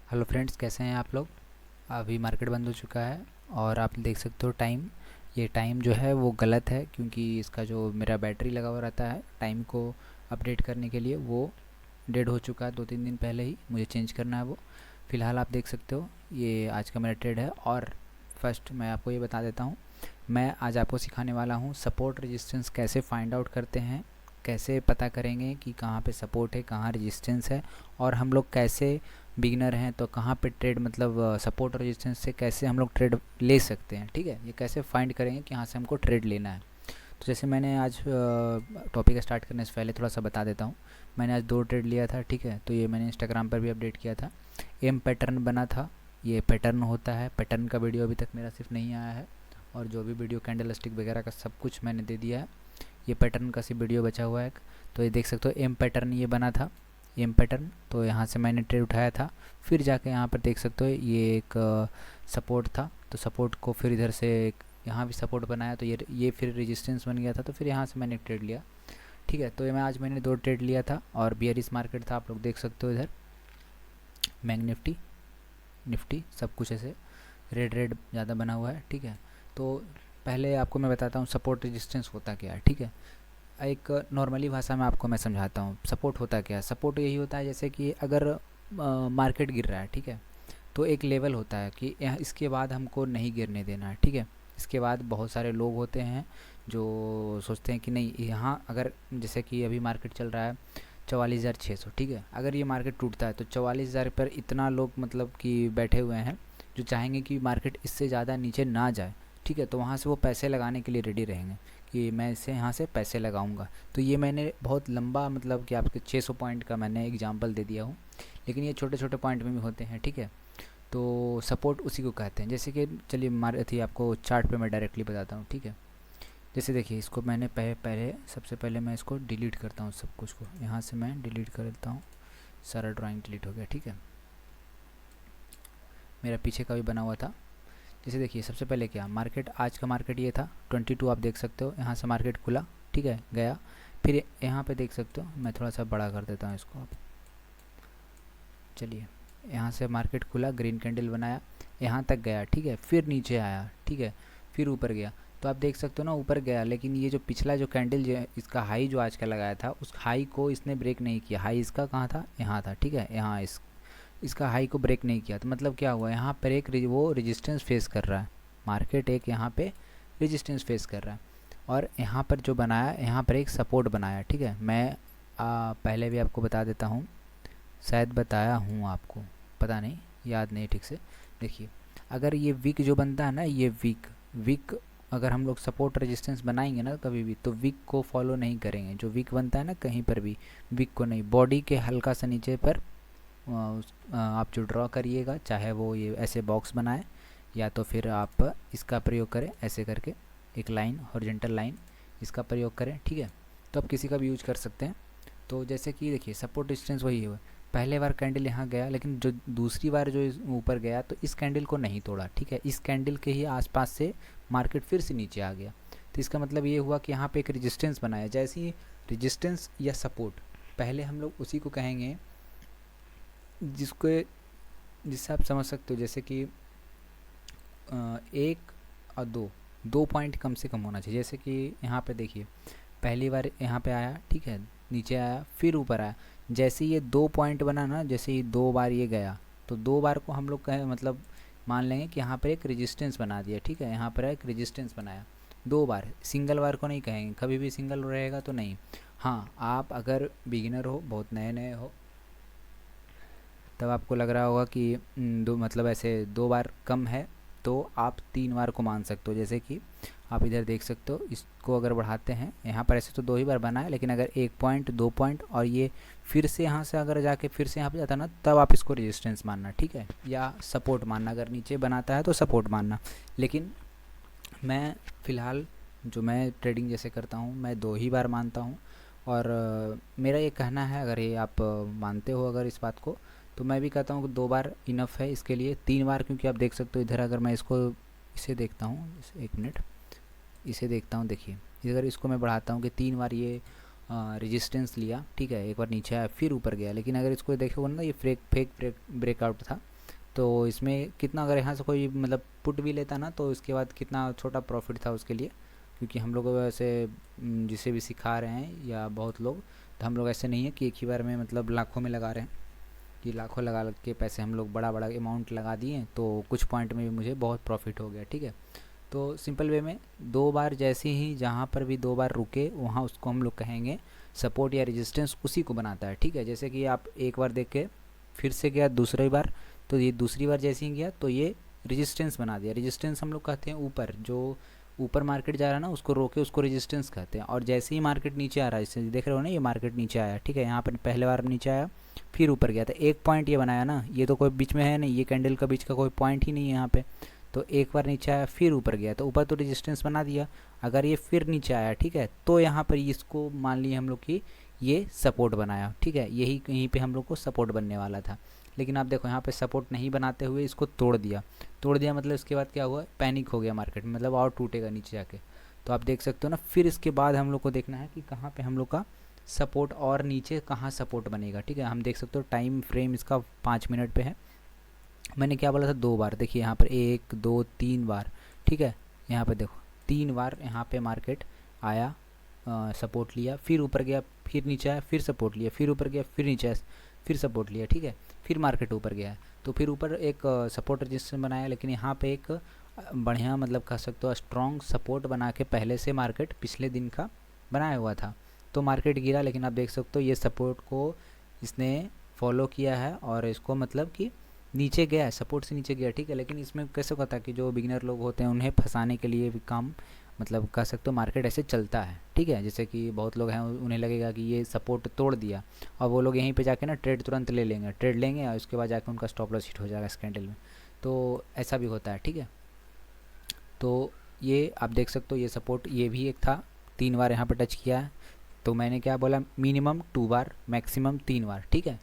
Hello friends, कैसे हैं आप लोग। अभी मार्केट बंद हो चुका है और आप देख सकते हो टाइम। ये टाइम जो है वो गलत है क्योंकि इसका जो मेरा बैटरी लगा हुआ रहता है टाइम को अपडेट करने के लिए वो डेड हो चुका है 2-3 दिन पहले ही। मुझे चेंज करना है वो। फ़िलहाल आप देख सकते हो ये आज का मेरा ट्रेड है। और फर्स्ट मैं आपको ये बता देता हूँ, मैं आज आपको सिखाने वाला हूँ सपोर्ट रेजिस्टेंस कैसे फाइंड आउट करते हैं, कैसे पता करेंगे कि कहाँ पे सपोर्ट है कहाँ रेजिस्टेंस है, और हम लोग कैसे बिगिनर हैं तो कहाँ पे ट्रेड मतलब सपोर्ट और रेजिस्टेंस से कैसे हम लोग ट्रेड ले सकते हैं। ठीक है, ये कैसे फाइंड करेंगे कि यहाँ से हमको ट्रेड लेना है। तो जैसे मैंने आज टॉपिक स्टार्ट करने से पहले थोड़ा सा बता देता हूँ। मैंने आज 2 ट्रेड लिया था। ठीक है, तो ये मैंने इंस्टाग्राम पर भी अपडेट किया था। एम पैटर्न बना था। ये पैटर्न होता है, पैटर्न का वीडियो अभी तक मेरा सिर्फ नहीं आया है, और जो भी वीडियो कैंडल स्टिक वगैरह का सब कुछ मैंने दे दिया है। ये पैटर्न का सिर्फ वीडियो बचा हुआ है। तो ये देख सकते हो एम पैटर्न ये बना था, एम पैटर्न। तो यहाँ से मैंने ट्रेड उठाया था। फिर जाके यहाँ पर देख सकते हो ये एक सपोर्ट था, तो सपोर्ट को फिर इधर से यहाँ भी सपोर्ट बनाया, तो ये फिर रेजिस्टेंस बन गया था, तो फिर यहाँ से मैंने ट्रेड लिया। ठीक है, तो ये मैं आज मैंने 2 ट्रेड लिया था और बियरिश मार्केट था। आप लोग देख सकते हो इधर बैंक निफ्टी निफ्टी सब कुछ ऐसे रेड रेड ज़्यादा बना हुआ है। ठीक है, तो पहले आपको मैं बताता हूँ सपोर्ट रेजिस्टेंस होता क्या है। ठीक है, एक नॉर्मली भाषा में आपको मैं समझाता हूँ सपोर्ट होता क्या है। सपोर्ट यही होता है जैसे कि अगर मार्केट गिर रहा है, ठीक है, तो एक लेवल होता है कि यहाँ इसके बाद हमको नहीं गिरने देना है। ठीक है, इसके बाद बहुत सारे लोग होते हैं जो सोचते हैं कि नहीं, यहाँ अगर जैसे कि अभी मार्केट चल रहा है 44,600। ठीक है, अगर ये मार्केट टूटता है तो 44,000 पर इतना लोग मतलब कि बैठे हुए हैं जो चाहेंगे कि मार्केट इससे ज़्यादा नीचे ना जाए। ठीक है, तो वहाँ से वो पैसे लगाने के लिए रेडी रहेंगे कि मैं इससे यहाँ से पैसे लगाऊंगा। तो ये मैंने बहुत लंबा मतलब कि आपके 600 पॉइंट का मैंने एग्जांपल दे दिया हूँ, लेकिन ये छोटे छोटे पॉइंट में भी होते हैं। ठीक है, तो सपोर्ट उसी को कहते हैं। जैसे कि चलिए मार थी आपको चार्ट पे मैं डायरेक्टली बताता हूँ। ठीक है, जैसे देखिए इसको मैंने पहले सबसे पहले मैं इसको डिलीट करता हूँ, सब कुछ को यहाँ से मैं डिलीट कर देता हूँ। सारा ड्राइंग डिलीट हो गया। ठीक है, मेरा पीछे का भी बना हुआ था। जैसे देखिए सबसे पहले क्या मार्केट, आज का मार्केट ये था 22, आप देख सकते हो यहाँ से मार्केट खुला। ठीक है, गया, फिर यहाँ पे देख सकते हो, मैं थोड़ा सा बड़ा कर देता हूँ इसको। आप चलिए, यहाँ से मार्केट खुला, ग्रीन कैंडल बनाया, यहाँ तक गया। ठीक है, फिर नीचे आया। ठीक है, फिर ऊपर गया। तो आप देख सकते हो ना ऊपर गया, लेकिन ये जो पिछला जो कैंडल जो है इसका हाई जो आज का लगाया था उस हाई को इसने ब्रेक नहीं किया। हाई इसका कहाँ था, यहाँ था। ठीक है, यहाँ इसका हाई को ब्रेक नहीं किया, तो मतलब क्या हुआ, यहाँ पर एक वो रेजिस्टेंस फेस कर रहा है मार्केट, एक यहाँ पे रेजिस्टेंस फेस कर रहा है, और यहाँ पर जो बनाया यहाँ पर एक सपोर्ट बनाया। ठीक है, मैं पहले भी आपको बता देता हूँ, शायद बताया हूँ आपको, पता नहीं, याद नहीं ठीक से। देखिए अगर ये वीक जो बनता है ना, ये वीक वीक अगर हम लोग सपोर्ट रेजिस्टेंस बनाएंगे ना कभी भी, तो वीक को फॉलो नहीं करेंगे। जो वीक बनता है ना कहीं पर भी, वीक को नहीं, बॉडी के हल्का सा नीचे पर आप जो ड्रॉ करिएगा, चाहे वो ये ऐसे बॉक्स बनाए या तो फिर आप इसका प्रयोग करें ऐसे करके, एक लाइन हॉरिजॉन्टल लाइन, इसका प्रयोग करें। ठीक है, तो आप किसी का भी यूज कर सकते हैं। तो जैसे कि देखिए सपोर्ट डिस्टेंस वही है, पहले बार कैंडल यहाँ गया, लेकिन जो दूसरी बार जो ऊपर गया तो इस कैंडल को नहीं तोड़ा। ठीक है, इस कैंडल के ही आसपास से मार्केट फिर से नीचे आ गया। तो इसका मतलब ये हुआ कि यहाँ पे एक रेजिस्टेंस बनाया। जैसे ही रेजिस्टेंस या सपोर्ट, पहले हम लोग उसी को कहेंगे जिसको जिससे आप समझ सकते हो, जैसे कि एक और दो, 2 पॉइंट कम से कम होना चाहिए। जैसे कि यहाँ पे देखिए पहली बार यहाँ पे आया, ठीक है, नीचे आया, फिर ऊपर आया। जैसे ये 2 पॉइंट बना ना, जैसे ही 2 बार ये गया, तो 2 बार को हम लोग कहें मतलब मान लेंगे कि यहाँ पर एक रेजिस्टेंस बना दिया। ठीक है, यहाँ पर एक रेजिस्टेंस बनाया 2 बार, सिंगल बार को नहीं कहेंगे, कभी भी सिंगल रहेगा तो नहीं। हाँ, आप अगर बिगिनर हो, बहुत नए नए हो, तब आपको लग रहा होगा कि दो मतलब ऐसे 2 बार कम है, तो आप 3 बार को मान सकते हो। जैसे कि आप इधर देख सकते हो, इसको अगर बढ़ाते हैं, यहाँ पर ऐसे तो 2 ही बार बना है, लेकिन अगर 1 पॉइंट 2 पॉइंट और ये फिर से यहाँ से अगर जाके फिर से यहाँ पे जाता ना, तब आप इसको रेजिस्टेंस मानना। ठीक है, या सपोर्ट मानना, अगर नीचे बनाता है तो सपोर्ट मानना। लेकिन मैं फ़िलहाल जो मैं ट्रेडिंग जैसे करता हूँ, मैं 2 ही बार मानता हूँ। और मेरा ये कहना है, अगर ये आप मानते हो अगर इस बात को, तो मैं भी कहता हूँ कि 2 बार इनफ है इसके लिए। 3 बार, क्योंकि आप देख सकते हो इधर, अगर मैं इसको इसे देखता हूँ, एक मिनट, इसे देखता हूँ, देखिए अगर इसको मैं बढ़ाता हूँ कि 3 बार ये रेजिस्टेंस लिया। ठीक है, एक बार नीचे आया फिर ऊपर गया, लेकिन अगर इसको देखोगे ना, ये फेक ब्रेकआउट था। तो इसमें कितना, अगर यहाँ से कोई मतलब पुट भी लेता ना तो इसके बाद कितना छोटा प्रॉफिट था उसके लिए, क्योंकि हम लोग ऐसे जिसे भी सिखा रहे हैं या बहुत लोग, तो हम लोग ऐसे नहीं है कि एक ही बार में मतलब लाखों में लगा रहे हैं, कि लाखों लगा के पैसे हम लोग बड़ा बड़ा अमाउंट लगा दिए तो कुछ पॉइंट में भी मुझे बहुत प्रॉफिट हो गया। ठीक है, तो सिंपल वे में 2 बार जैसे ही जहाँ पर भी 2 बार रुके वहाँ उसको हम लोग कहेंगे सपोर्ट या रेजिस्टेंस, उसी को बनाता है। ठीक है, जैसे कि आप एक बार देख के फिर से गया दूसरी बार, तो ये दूसरी बार जैसे ही गया तो ये रेजिस्टेंस बना दिया। रेजिस्टेंस हम लोग कहते हैं ऊपर, जो ऊपर मार्केट जा रहा है ना उसको रोके उसको रेजिस्टेंस कहते हैं। और जैसे ही मार्केट नीचे आ रहा है, जैसे देख रहे हो ना ये मार्केट नीचे आया, ठीक है, यहाँ पर पहले बार नीचे आया फिर ऊपर गया था, एक पॉइंट ये बनाया ना, ये तो कोई बीच में है नहीं, ये कैंडल का बीच का कोई पॉइंट ही नहीं है यहाँ पे। तो एक बार नीचे आया फिर ऊपर गया, तो ऊपर तो रेजिस्टेंस बना दिया। अगर ये फिर नीचे आया, ठीक है, तो यहाँ पर इसको मान लिए हम लोग कि ये सपोर्ट बनाया। ठीक है, यही कहीं पे हम लोग को सपोर्ट बनने वाला था, लेकिन आप देखो यहाँ पे सपोर्ट नहीं बनाते हुए इसको तोड़ दिया। तोड़ दिया मतलब इसके बाद क्या हुआ, पैनिक हो गया मार्केट, मतलब और टूटेगा नीचे जाके। तो आप देख सकते हो ना, फिर इसके बाद हम लोग को देखना है कि कहाँ पे हम लोग का सपोर्ट और नीचे कहाँ सपोर्ट बनेगा। ठीक है, हम देख सकते हो टाइम फ्रेम इसका 5 मिनट पे है। मैंने क्या बोला था 2 बार, देखिए यहाँ पर 1 2 3 बार। ठीक है, यहाँ पे देखो 3 बार यहाँ पे मार्केट आया, सपोर्ट लिया, फिर ऊपर गया, फिर नीचे आया, फिर सपोर्ट लिया, फिर ऊपर गया, फिर नीचे आया, फिर सपोर्ट लिया। ठीक है, फिर मार्केट ऊपर गया, तो फिर ऊपर एक सपोर्ट रजिस्टेंस बनाया, लेकिन यहाँ पे एक बढ़िया मतलब कह सकते हो स्ट्रॉन्ग सपोर्ट बना के पहले से मार्केट पिछले दिन का बनाया हुआ था। तो मार्केट गिरा, लेकिन आप देख सकते हो ये सपोर्ट को इसने फॉलो किया है और इसको मतलब कि नीचे गया है, सपोर्ट से नीचे गया। ठीक है, लेकिन इसमें कैसे होता है कि जो बिगिनर लोग होते हैं उन्हें फंसाने के लिए भी काम मतलब कह सकते हो मार्केट ऐसे चलता है। ठीक है, जैसे कि बहुत लोग हैं उन्हें लगेगा कि ये सपोर्ट तोड़ दिया और वो लोग यहीं पे जाके ना ट्रेड तुरंत ले लेंगे, ट्रेड लेंगे और उसके बाद जाके उनका स्टॉप लॉस हिट हो जाएगा इस कैंडल में। तो ऐसा भी होता है। ठीक है, तो ये आप देख सकते हो ये सपोर्ट ये भी एक था, 3 बार यहाँ पर टच किया है। तो मैंने क्या बोला, मिनिमम 2 बार मैक्सिमम 3 बार। ठीक है,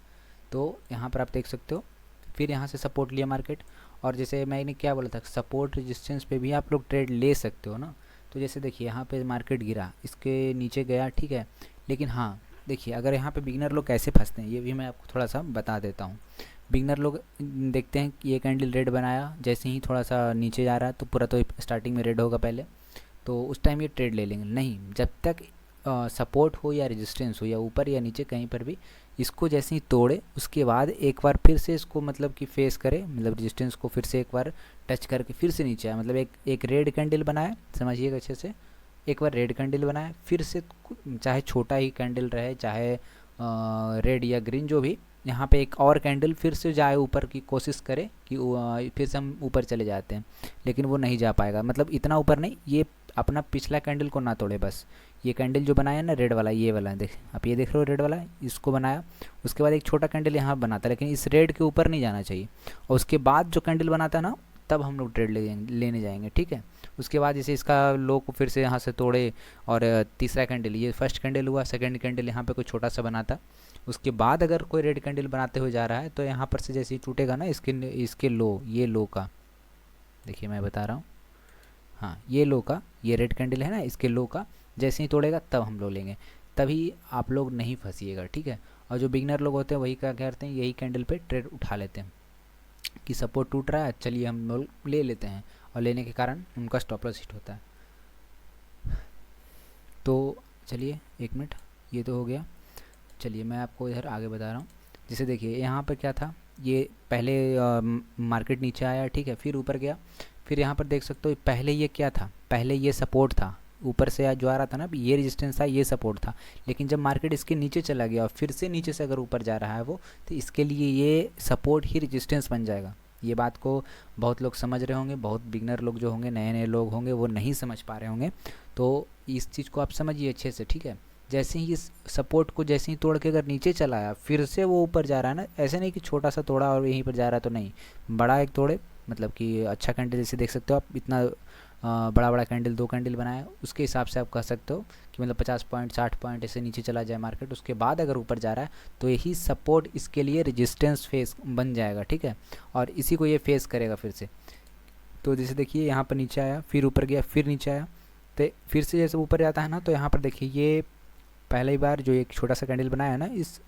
तो यहाँ पर आप देख सकते हो फिर यहाँ से सपोर्ट लिया मार्केट। और जैसे मैंने क्या बोला था, सपोर्ट रेजिस्टेंस पे भी आप लोग ट्रेड ले सकते हो ना। तो जैसे देखिए यहाँ पे मार्केट गिरा, इसके नीचे गया, ठीक है, लेकिन हाँ देखिए अगर यहाँ पे बिगिनर लोग कैसे फंसते हैं ये भी मैं आपको थोड़ा सा बता देता हूँ। बिगिनर लोग देखते हैं कि ये कैंडल रेड बनाया, जैसे ही थोड़ा सा नीचे जा रहा है तो पूरा तो स्टार्टिंग में रेड होगा पहले, तो उस टाइम ये ट्रेड ले लेंगे। नहीं, जब तक सपोर्ट हो या रेजिस्टेंस हो या ऊपर या नीचे कहीं पर भी, इसको जैसे ही तोड़े उसके बाद एक बार फिर से इसको मतलब कि फेस करे, मतलब रेजिस्टेंस को फिर से एक बार टच करके फिर से नीचे आए, मतलब एक रेड कैंडल बनाए, समझिएगा अच्छे से, एक बार रेड कैंडल बनाए, फिर से चाहे छोटा ही कैंडल रहे, चाहे रेड या ग्रीन जो भी, यहाँ पे एक और कैंडल फिर से जाए ऊपर की कोशिश करे कि फिर से हम ऊपर चले जाते हैं, लेकिन वो नहीं जा पाएगा। मतलब इतना ऊपर नहीं, ये अपना पिछला कैंडल को ना तोड़े बस। ये कैंडल जो बनाया ना रेड वाला, ये वाला देख, आप ये देख रहे हो रेड वाला, इसको बनाया, उसके बाद एक छोटा कैंडल यहाँ बनाता है, लेकिन इस रेड के ऊपर नहीं जाना चाहिए। और उसके बाद जो कैंडल बनाता है ना, तब हम लोग ट्रेड लेने जाएंगे। ठीक है, उसके बाद जैसे इसका लो को फिर से यहाँ से तोड़े और तीसरा कैंडल, ये फर्स्ट कैंडल हुआ, सेकंड कैंडल यहाँ पे कोई छोटा सा बनाता, उसके बाद अगर कोई रेड कैंडल बनाते हुए जा रहा है तो यहाँ पर से जैसे ही टूटेगा ना इसके लो, ये लो का देखिए मैं बता रहा हूँ, हाँ ये लो का, ये रेड कैंडल है ना, इसके लो का जैसे ही तोड़ेगा तब हम लोग लेंगे, तभी आप लोग नहीं फंसिएगा। ठीक है, और जो बिगनर लोग होते हैं वही क्या करते हैं, यही कैंडल पे ट्रेड उठा लेते हैं कि सपोर्ट टूट रहा है, चलिए हम लोग ले लेते हैं, और लेने के कारण उनका स्टॉप लॉस हिट होता है। तो चलिए 1 मिनट, ये तो हो गया। चलिए मैं आपको इधर आगे बता रहा हूँ। जैसे देखिए यहाँ पर क्या था, ये पहले मार्केट नीचे आया, ठीक है, फिर ऊपर गया, फिर यहाँ पर देख सकते हो पहले ये क्या था, पहले ये सपोर्ट था, ऊपर से जो आ रहा था ना, ये रेजिस्टेंस था, ये सपोर्ट था, लेकिन जब मार्केट इसके नीचे चला गया और फिर से नीचे से अगर ऊपर जा रहा है वो, तो इसके लिए ये सपोर्ट ही रेजिस्टेंस बन जाएगा। ये बात को बहुत लोग समझ रहे होंगे, बहुत बिगनर लोग जो होंगे, नए नए लोग होंगे, वो नहीं समझ पा रहे होंगे, तो इस चीज़ को आप समझिए अच्छे से। ठीक है, जैसे ही इस सपोर्ट को जैसे ही तोड़ के अगर नीचे चला आया, फिर से वो ऊपर जा रहा है ना, ऐसे नहीं कि छोटा सा तोड़ा और यहीं पर जा रहा है, तो नहीं, बड़ा एक तोड़े, मतलब कि अच्छा कैंडल जैसे देख सकते हो आप, इतना बड़ा बड़ा कैंडल 2 कैंडल बनाया, उसके हिसाब से आप कह सकते हो कि मतलब 50 पॉइंट 60 पॉइंट ऐसे नीचे चला जाए मार्केट, उसके बाद अगर ऊपर जा रहा है तो यही सपोर्ट इसके लिए रेजिस्टेंस फेस बन जाएगा। ठीक है, और इसी को ये फेस करेगा फिर से। तो जैसे देखिए यहाँ पर नीचे आया, फिर ऊपर गया, फिर नीचे आया, तो फिर से जैसे ऊपर जाता है ना, तो यहाँ पर देखिए ये पहली बार जो एक छोटा सा कैंडल बनाया है ना, इस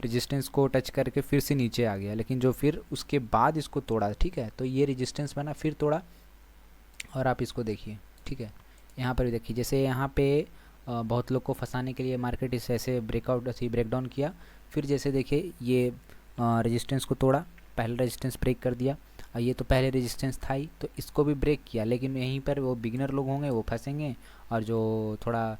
रेजिस्टेंस को टच करके फिर से नीचे आ गया, लेकिन जो फिर उसके बाद इसको तोड़ा, ठीक है, तो ये रेजिस्टेंस बना, फिर तोड़ा। और आप इसको देखिए, ठीक है, यहाँ पर भी देखिए, जैसे यहाँ पे बहुत लोग को फंसाने के लिए मार्केट इस ऐसे ब्रेकआउट ऐसे ब्रेकडाउन किया, फिर जैसे देखिए ये रेजिस्टेंस को तोड़ा, पहला रेजिस्टेंस ब्रेक कर दिया, और ये तो पहले रेजिस्टेंस था ही, तो इसको भी ब्रेक किया, लेकिन यहीं पर वो बिगिनर लोग होंगे वो फंसेंगे, और जो थोड़ा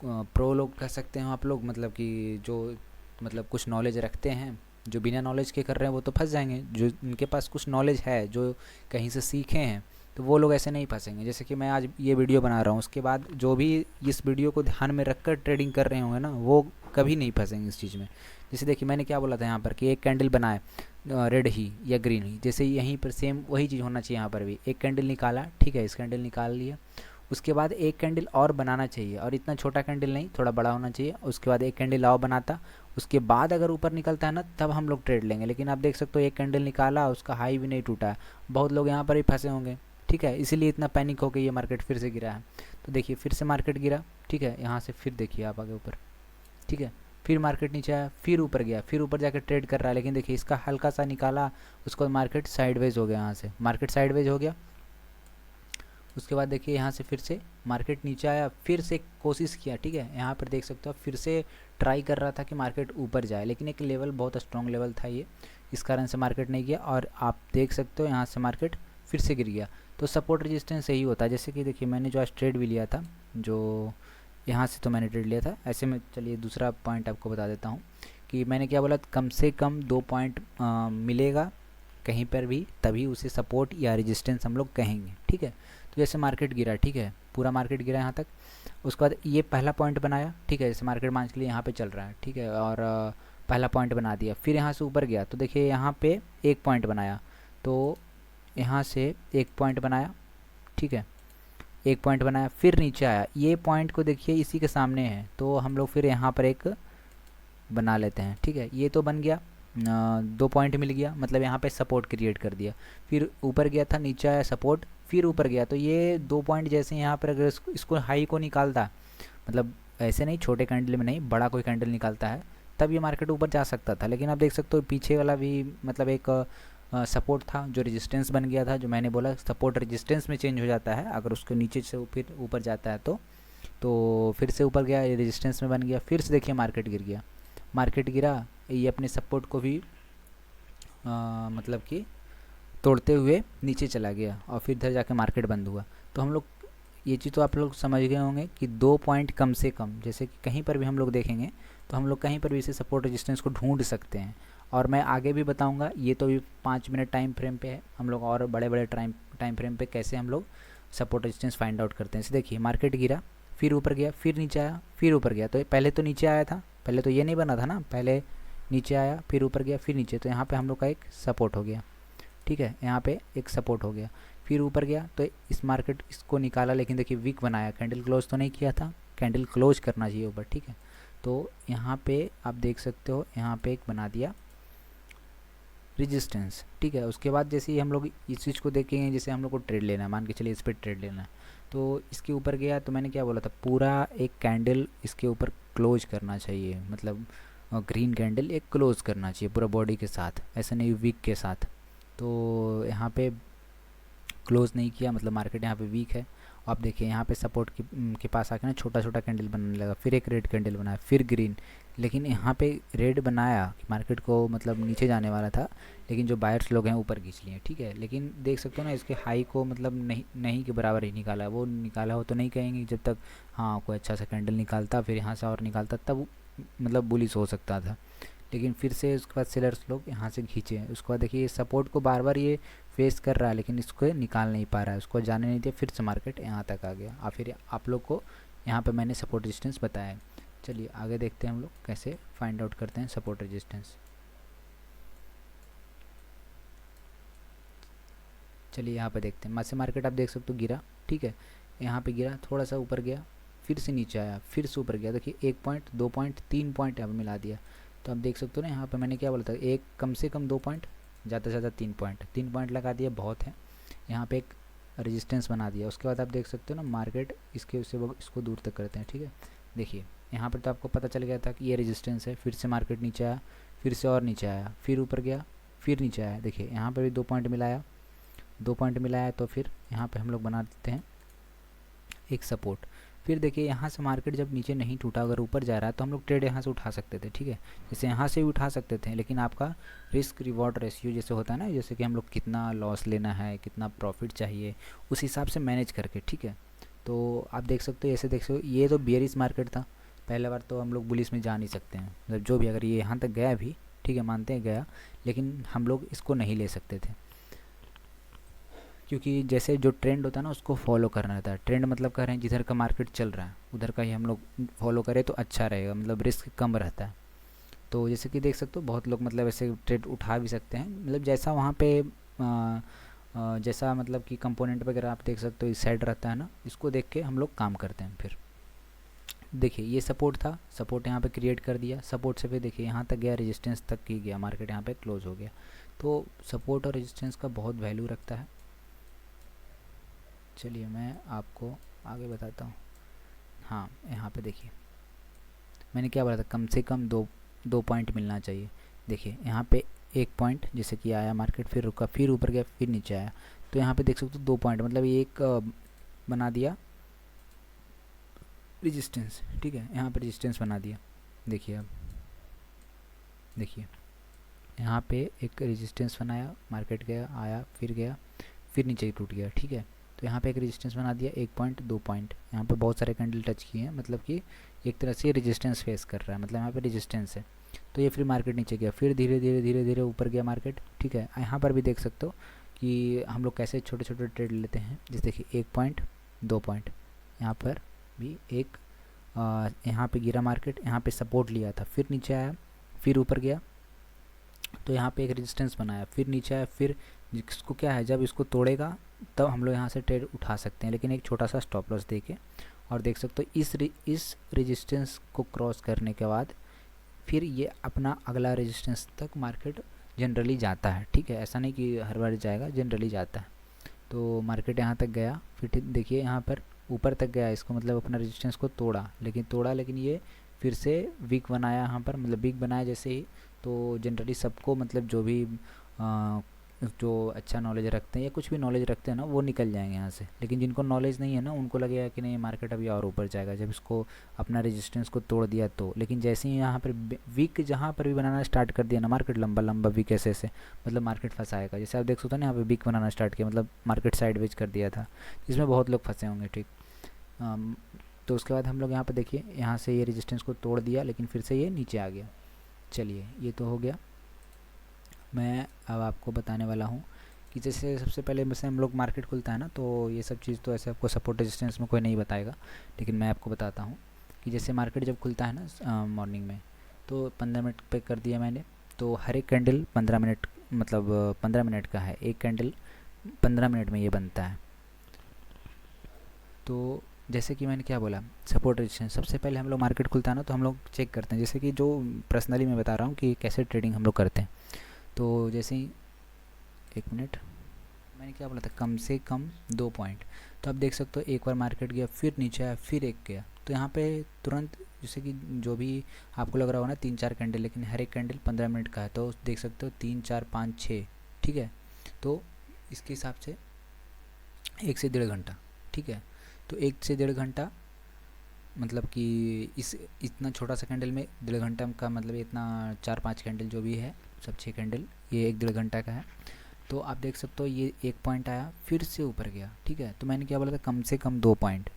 प्रो लोग कह सकते हैं आप लोग, मतलब कि जो मतलब कुछ नॉलेज रखते हैं, जो बिना नॉलेज के कर रहे हैं वो तो फंस जाएंगे। जो इनके पास कुछ नॉलेज है, जो कहीं से सीखे हैं, तो वो लोग ऐसे नहीं फंसेंगे। जैसे कि मैं आज ये वीडियो बना रहा हूँ, उसके बाद जो भी इस वीडियो को ध्यान में रखकर ट्रेडिंग कर रहे होंगे ना, वो कभी नहीं फंसेंगे इस चीज़ में। जैसे देखिए मैंने क्या बोला था यहाँ पर कि एक कैंडल बनाए रेड ही या ग्रीन ही, जैसे यहीं पर सेम वही चीज़ होना चाहिए। यहाँ पर भी एक कैंडल निकाला, ठीक है, इस कैंडल निकाल लिया, उसके बाद एक कैंडल और बनाना चाहिए, और इतना छोटा कैंडल नहीं, थोड़ा बड़ा होना चाहिए। उसके बाद एक कैंडल और बनाता, उसके बाद अगर ऊपर निकलता है ना, तब हम लोग ट्रेड लेंगे। लेकिन आप देख सकते हो एक कैंडल निकाला, उसका हाई भी नहीं टूटा है, बहुत लोग यहाँ पर ही फंसे होंगे, ठीक है, इसीलिए इतना पैनिक हो के ये मार्केट फिर से गिरा है। तो देखिए फिर से मार्केट गिरा, ठीक है, यहाँ से फिर देखिए आप आगे ऊपर, ठीक है, फिर मार्केट नीचे आया, फिर ऊपर गया, फिर ऊपर जाकर ट्रेड कर रहा है, लेकिन देखिए इसका हल्का सा निकाला, उसको मार्केट साइडवेज हो गया, यहाँ से मार्केट साइडवेज हो गया। उसके बाद देखिए यहाँ से फिर से मार्केट नीचे आया, फिर से कोशिश किया, ठीक है, यहाँ पर देख सकते हो फिर से ट्राई कर रहा था कि मार्केट ऊपर जाए, लेकिन एक लेवल बहुत स्ट्रॉन्ग लेवल था ये, इस कारण से मार्केट नहीं गया। और आप देख सकते हो यहाँ से मार्केट फिर से गिर गया। तो सपोर्ट रेजिस्टेंस यही होता है। जैसे कि देखिए मैंने जो आज ट्रेड भी लिया था, जो यहाँ से तो मैंने ट्रेड लिया था, ऐसे में चलिए दूसरा पॉइंट आपको बता देता हूँ कि मैंने क्या बोला, कम से कम 2 पॉइंट मिलेगा कहीं पर भी, तभी उसे सपोर्ट या रेजिस्टेंस हम लोग कहेंगे, ठीक है। तो जैसे मार्केट गिरा, ठीक है, पूरा मार्केट गिरा यहाँ तक, उसके बाद ये पहला पॉइंट बनाया, ठीक है, जैसे मार्केट मान के लिए यहाँ पे चल रहा है, ठीक है, और पहला पॉइंट बना दिया, फिर यहाँ से ऊपर गया, तो देखिए यहाँ पे एक पॉइंट बनाया, तो यहाँ से एक पॉइंट बनाया, ठीक है, एक पॉइंट बनाया, फिर नीचे आया, ये पॉइंट को देखिए इसी के सामने है, तो हम लोग फिर यहाँ पर एक बना लेते हैं, ठीक है, ये तो बन गया, 2 पॉइंट मिल गया, मतलब यहाँ पे सपोर्ट क्रिएट कर दिया, फिर ऊपर गया था, नीचे आया सपोर्ट, फिर ऊपर गया, तो ये 2 पॉइंट जैसे यहाँ पर अगर इसको हाई को निकालता, मतलब ऐसे नहीं छोटे कैंडल में नहीं, बड़ा कोई कैंडल निकालता है, तब ये मार्केट ऊपर जा सकता था। लेकिन आप देख सकते हो पीछे वाला भी मतलब एक सपोर्ट था जो रेजिस्टेंस बन गया था, जो मैंने बोला सपोर्ट रेजिस्टेंस में चेंज हो जाता है, अगर उसको नीचे से फिर ऊपर जाता है तो फिर से ऊपर गया, ये रेजिस्टेंस में बन गया, फिर से देखिए मार्केट गिर गया, मार्केट गिरा, ये अपने सपोर्ट को भी मतलब कि तोड़ते हुए नीचे चला गया, और फिर इधर जाके मार्केट बंद हुआ। तो हम लोग ये चीज़ तो आप लोग समझ गए होंगे कि 2 पॉइंट कम से कम, जैसे कि कहीं पर भी हम लोग देखेंगे तो हम लोग कहीं पर भी इसे सपोर्ट रेजिस्टेंस को ढूंढ सकते हैं। और मैं आगे भी बताऊंगा, ये तो भी 5 मिनट टाइम फ्रेम पे है, हम लोग और बड़े बड़े टाइम फ्रेम पे कैसे हम लोग सपोर्ट रेजिस्टेंस फाइंड आउट करते हैं। इसे देखिए मार्केट गिरा, फिर ऊपर गया, फिर नीचे आया, फिर ऊपर गया, तो पहले तो नीचे आया था, पहले तो ये नहीं बना था ना, पहले नीचे आया, फिर ऊपर गया, फिर नीचे, तो यहाँ पे हम लोग का एक सपोर्ट हो गया, ठीक है, यहाँ पे एक सपोर्ट हो गया, फिर ऊपर गया, तो इस मार्केट इसको निकाला, लेकिन देखिए वीक बनाया, कैंडल क्लोज तो नहीं किया था, कैंडल क्लोज करना चाहिए ऊपर, ठीक है। तो यहाँ पे आप देख सकते हो, यहाँ पे एक बना दिया रेजिस्टेंस, ठीक है। उसके बाद जैसे ही हम लोग इस चीज़ को देखेंगे, जैसे हम लोग को ट्रेड लेना है, मान के चलिए इस पर ट्रेड लेना है, तो इसके ऊपर गया, तो मैंने क्या बोला था, पूरा एक कैंडल इसके ऊपर क्लोज करना चाहिए, मतलब ग्रीन कैंडल एक क्लोज करना चाहिए पूरा बॉडी के साथ, ऐसा नहीं वीक के साथ। तो यहाँ पे क्लोज नहीं किया, मतलब मार्केट यहाँ पे वीक है। आप देखिए यहाँ पे सपोर्ट के पास आके ना छोटा छोटा कैंडल बनने लगा, फिर एक रेड कैंडल बनाया, फिर ग्रीन, लेकिन यहाँ पे रेड बनाया कि मार्केट को मतलब नीचे जाने वाला था, लेकिन जो बायर्स लोग हैं ऊपर खींच लिए, ठीक है। लेकिन देख सकते हो ना, इसके हाई को मतलब नहीं के बराबर ही निकाला, वो निकाला हो तो नहीं कहेंगे, जब तक हाँ कोई अच्छा सा कैंडल निकालता, फिर यहाँ से और निकालता, तब मतलब बुलिश हो सकता था। लेकिन फिर से उसके बाद सेलर्स लोग यहाँ से खींचे, उसके बाद देखिए सपोर्ट को बार बार ये फेस कर रहा है, लेकिन इसको निकाल नहीं पा रहा है, उसको जाने नहीं दिया, फिर से मार्केट यहाँ तक आ गया, और फिर आप लोग को यहाँ पे मैंने सपोर्ट रेजिस्टेंस बताया। चलिए आगे देखते हैं हम लोग कैसे फाइंड आउट करते हैं सपोर्ट रेजिस्टेंस। चलिए यहाँ पे देखते हैं, मासे मार्केट आप देख सकते हो गिरा, ठीक है, यहाँ पे गिरा, थोड़ा सा ऊपर गया, फिर से नीचे आया, फिर से ऊपर गया, देखिए 1 पॉइंट 2 पॉइंट 3 पॉइंट यहाँ पर मिला दिया। तो आप देख सकते हो ना, यहाँ पे मैंने क्या बोला था, एक कम से कम 2 पॉइंट, ज़्यादा से ज़्यादा 3 पॉइंट लगा दिया, बहुत है। यहाँ पे एक रेजिस्टेंस बना दिया, उसके बाद आप देख सकते हो ना मार्केट इसके उससे इसको दूर तक करते हैं, ठीक है। देखिए यहाँ पर तो आपको पता चल गया था कि ये रेजिस्टेंस है, फिर से मार्केट नीचे आया, फिर से और नीचे आया, फिर ऊपर गया, फिर नीचे आया। देखिए यहाँ पर भी 2 पॉइंट मिलाया, 2 पॉइंट मिलाया, तो फिर यहाँ पे हम लोग बना देते हैं एक सपोर्ट। फिर देखिए यहाँ से मार्केट जब नीचे नहीं टूटा, अगर ऊपर जा रहा है तो हम लोग ट्रेड यहाँ से उठा सकते थे, ठीक है, जैसे यहाँ से भी उठा सकते थे, लेकिन आपका रिस्क रिवॉर्ड रेशियो जैसे होता है ना, जैसे कि हम लोग कितना लॉस लेना है, कितना प्रॉफिट चाहिए, उस हिसाब से मैनेज करके, ठीक है। तो आप देख सकते हो, ऐसे देख सकते हो, ये तो बेयरिश मार्केट था, पहले बार तो हम लोग बुलिश में जा नहीं सकते हैं, मतलब जो भी अगर ये यहाँ तक गया भी, ठीक है, मानते हैं गया, लेकिन हम लोग इसको नहीं ले सकते थे, क्योंकि जैसे जो ट्रेंड होता है ना उसको फॉलो करना रहता है। ट्रेंड मतलब कह रहे हैं जिधर का मार्केट चल रहा है उधर का ही हम लोग फॉलो करें तो अच्छा रहेगा, मतलब रिस्क कम रहता है। तो जैसे कि देख सकते हो बहुत लोग मतलब ऐसे ट्रेड उठा भी सकते हैं, मतलब जैसा वहाँ पे जैसा मतलब कि कंपोनेंट वगैरह आप देख सकते हो इस साइड रहता है ना, इसको देख के हम लोग काम करते हैं। फिर देखिए ये सपोर्ट था, सपोर्ट यहाँ पे क्रिएट कर दिया, सपोर्ट से फिर देखिए यहाँ तक गया, रेजिस्टेंस तक ही गया, मार्केट यहाँ पे क्लोज हो गया। तो सपोर्ट और रेजिस्टेंस का बहुत वैल्यू रखता है। चलिए मैं आपको आगे बताता हूँ। हाँ यहाँ पे देखिए मैंने क्या बोला था, कम से कम दो पॉइंट मिलना चाहिए। देखिए यहाँ पे 1 पॉइंट जैसे कि आया मार्केट, फिर रुका, फिर ऊपर गया, फिर नीचे आया, तो यहाँ पे देख सकते हो 2 पॉइंट, मतलब ये एक बना दिया रेजिस्टेंस, ठीक है, यहाँ पे रेजिस्टेंस बना दिया। देखिए अब देखिए यहाँ पे एक रेजिस्टेंस बनाया, मार्केट गया, आया, फिर गया, फिर नीचे टूट गया, ठीक है। तो यहाँ पे एक रेजिस्टेंस बना दिया, 1 पॉइंट, 2 पॉइंट, यहाँ पे बहुत सारे कैंडल टच किए हैं, मतलब कि एक तरह से रेजिस्टेंस फेस कर रहा है, मतलब यहाँ पे रेजिस्टेंस है। तो ये फिर मार्केट नीचे गया, फिर धीरे धीरे धीरे धीरे ऊपर गया मार्केट, ठीक है। यहाँ पर भी देख सकते हो कि हम लोग कैसे छोटे छोटे ट्रेड लेते हैं। जैसे देखिए 1 पॉइंट, 2 पॉइंट, यहाँ पर भी एक यहाँ पे गिरा मार्केट, यहाँ पे सपोर्ट लिया था, फिर नीचे आया, फिर ऊपर गया, तो यहाँ पे एक रेजिस्टेंस बनाया, फिर नीचे आया, फिर जिसको क्या है जब इसको तोड़ेगा तब हम लोग यहाँ से ट्रेड उठा सकते हैं, लेकिन एक छोटा सा स्टॉप लॉस देके। और देख सकते हो इस रेजिस्टेंस को क्रॉस करने के बाद फिर ये अपना अगला रेजिस्टेंस तक मार्केट जनरली जाता है, ठीक है, ऐसा नहीं कि हर बार जाएगा, जनरली जाता है। तो मार्केट यहाँ तक गया, फिर देखिए यहाँ पर ऊपर तक गया, इसको मतलब अपना रेजिस्टेंस को तोड़ा, लेकिन ये फिर से वीक बनाया यहाँ पर, मतलब वीक बनाया जैसे ही। तो जनरली सबको मतलब जो भी जो अच्छा नॉलेज रखते हैं या कुछ भी नॉलेज रखते हैं ना वो निकल जाएंगे यहाँ से, लेकिन जिनको नॉलेज नहीं है ना उनको लगेगा कि नहीं मार्केट अभी और ऊपर जाएगा, जब इसको अपना रेजिस्टेंस को तोड़ दिया तो। लेकिन जैसे ही यहाँ पर वीक जहाँ पर भी बनाना स्टार्ट कर दिया ना मार्केट, लंबा लंबा वीक ऐसे मतलब मार्केट फंसाएगा। जैसे आप देख सकते हो ना यहाँ पे वीक बनाना स्टार्ट किया, मतलब मार्केट साइडवेज कर दिया था, जिसमें बहुत लोग फंसे होंगे, ठीक। तो उसके बाद हम लोग यहाँ पर देखिए यहाँ से ये रेजिस्टेंस को तोड़ दिया, लेकिन फिर से ये नीचे आ गया। चलिए ये तो हो गया। मैं अब आपको बताने वाला हूँ कि जैसे सबसे पहले वैसे हम लोग मार्केट खुलता है ना, तो ये सब चीज़ तो ऐसे आपको सपोर्ट रेजिस्टेंस में कोई नहीं बताएगा, लेकिन मैं आपको बताता हूँ कि जैसे मार्केट जब खुलता है ना मॉर्निंग में, तो 15 मिनट पे कर दिया मैंने, तो हर एक कैंडल 15 मिनट, मतलब 15 मिनट का है, एक कैंडल 15 मिनट में ये बनता है। तो जैसे कि मैंने क्या बोला, सपोर्ट रेजिस्टेंस सबसे पहले हम लोग मार्केट खुलता है ना तो हम लोग चेक करते हैं, जैसे कि जो पर्सनली मैं बता रहा हूँ कि कैसे ट्रेडिंग हम लोग करते हैं। तो जैसे ही 1 मिनट, मैंने क्या बोला था, कम से कम 2 पॉइंट। तो आप देख सकते हो एक बार मार्केट गया, फिर नीचे आया, फिर एक गया, तो यहाँ पे तुरंत जैसे कि जो भी आपको लग रहा होगा ना 3-4 कैंडल, लेकिन हर एक कैंडल 15 मिनट का है, तो देख सकते हो 3 4 5 6, ठीक है। तो इसके हिसाब से 1 से 1.5 घंटा, ठीक है। तो 1 से 1.5 घंटा मतलब कि इस इतना छोटा सा कैंडल में 1.5 घंटा का मतलब इतना 4-5 कैंडल जो भी है, सब 6 कैंडल, ये 1-1.5 घंटा का है। तो आप देख सकते हो ये 1 पॉइंट आया, फिर से ऊपर गया, ठीक है। तो मैंने क्या बोला था, कम से कम 2 पॉइंट।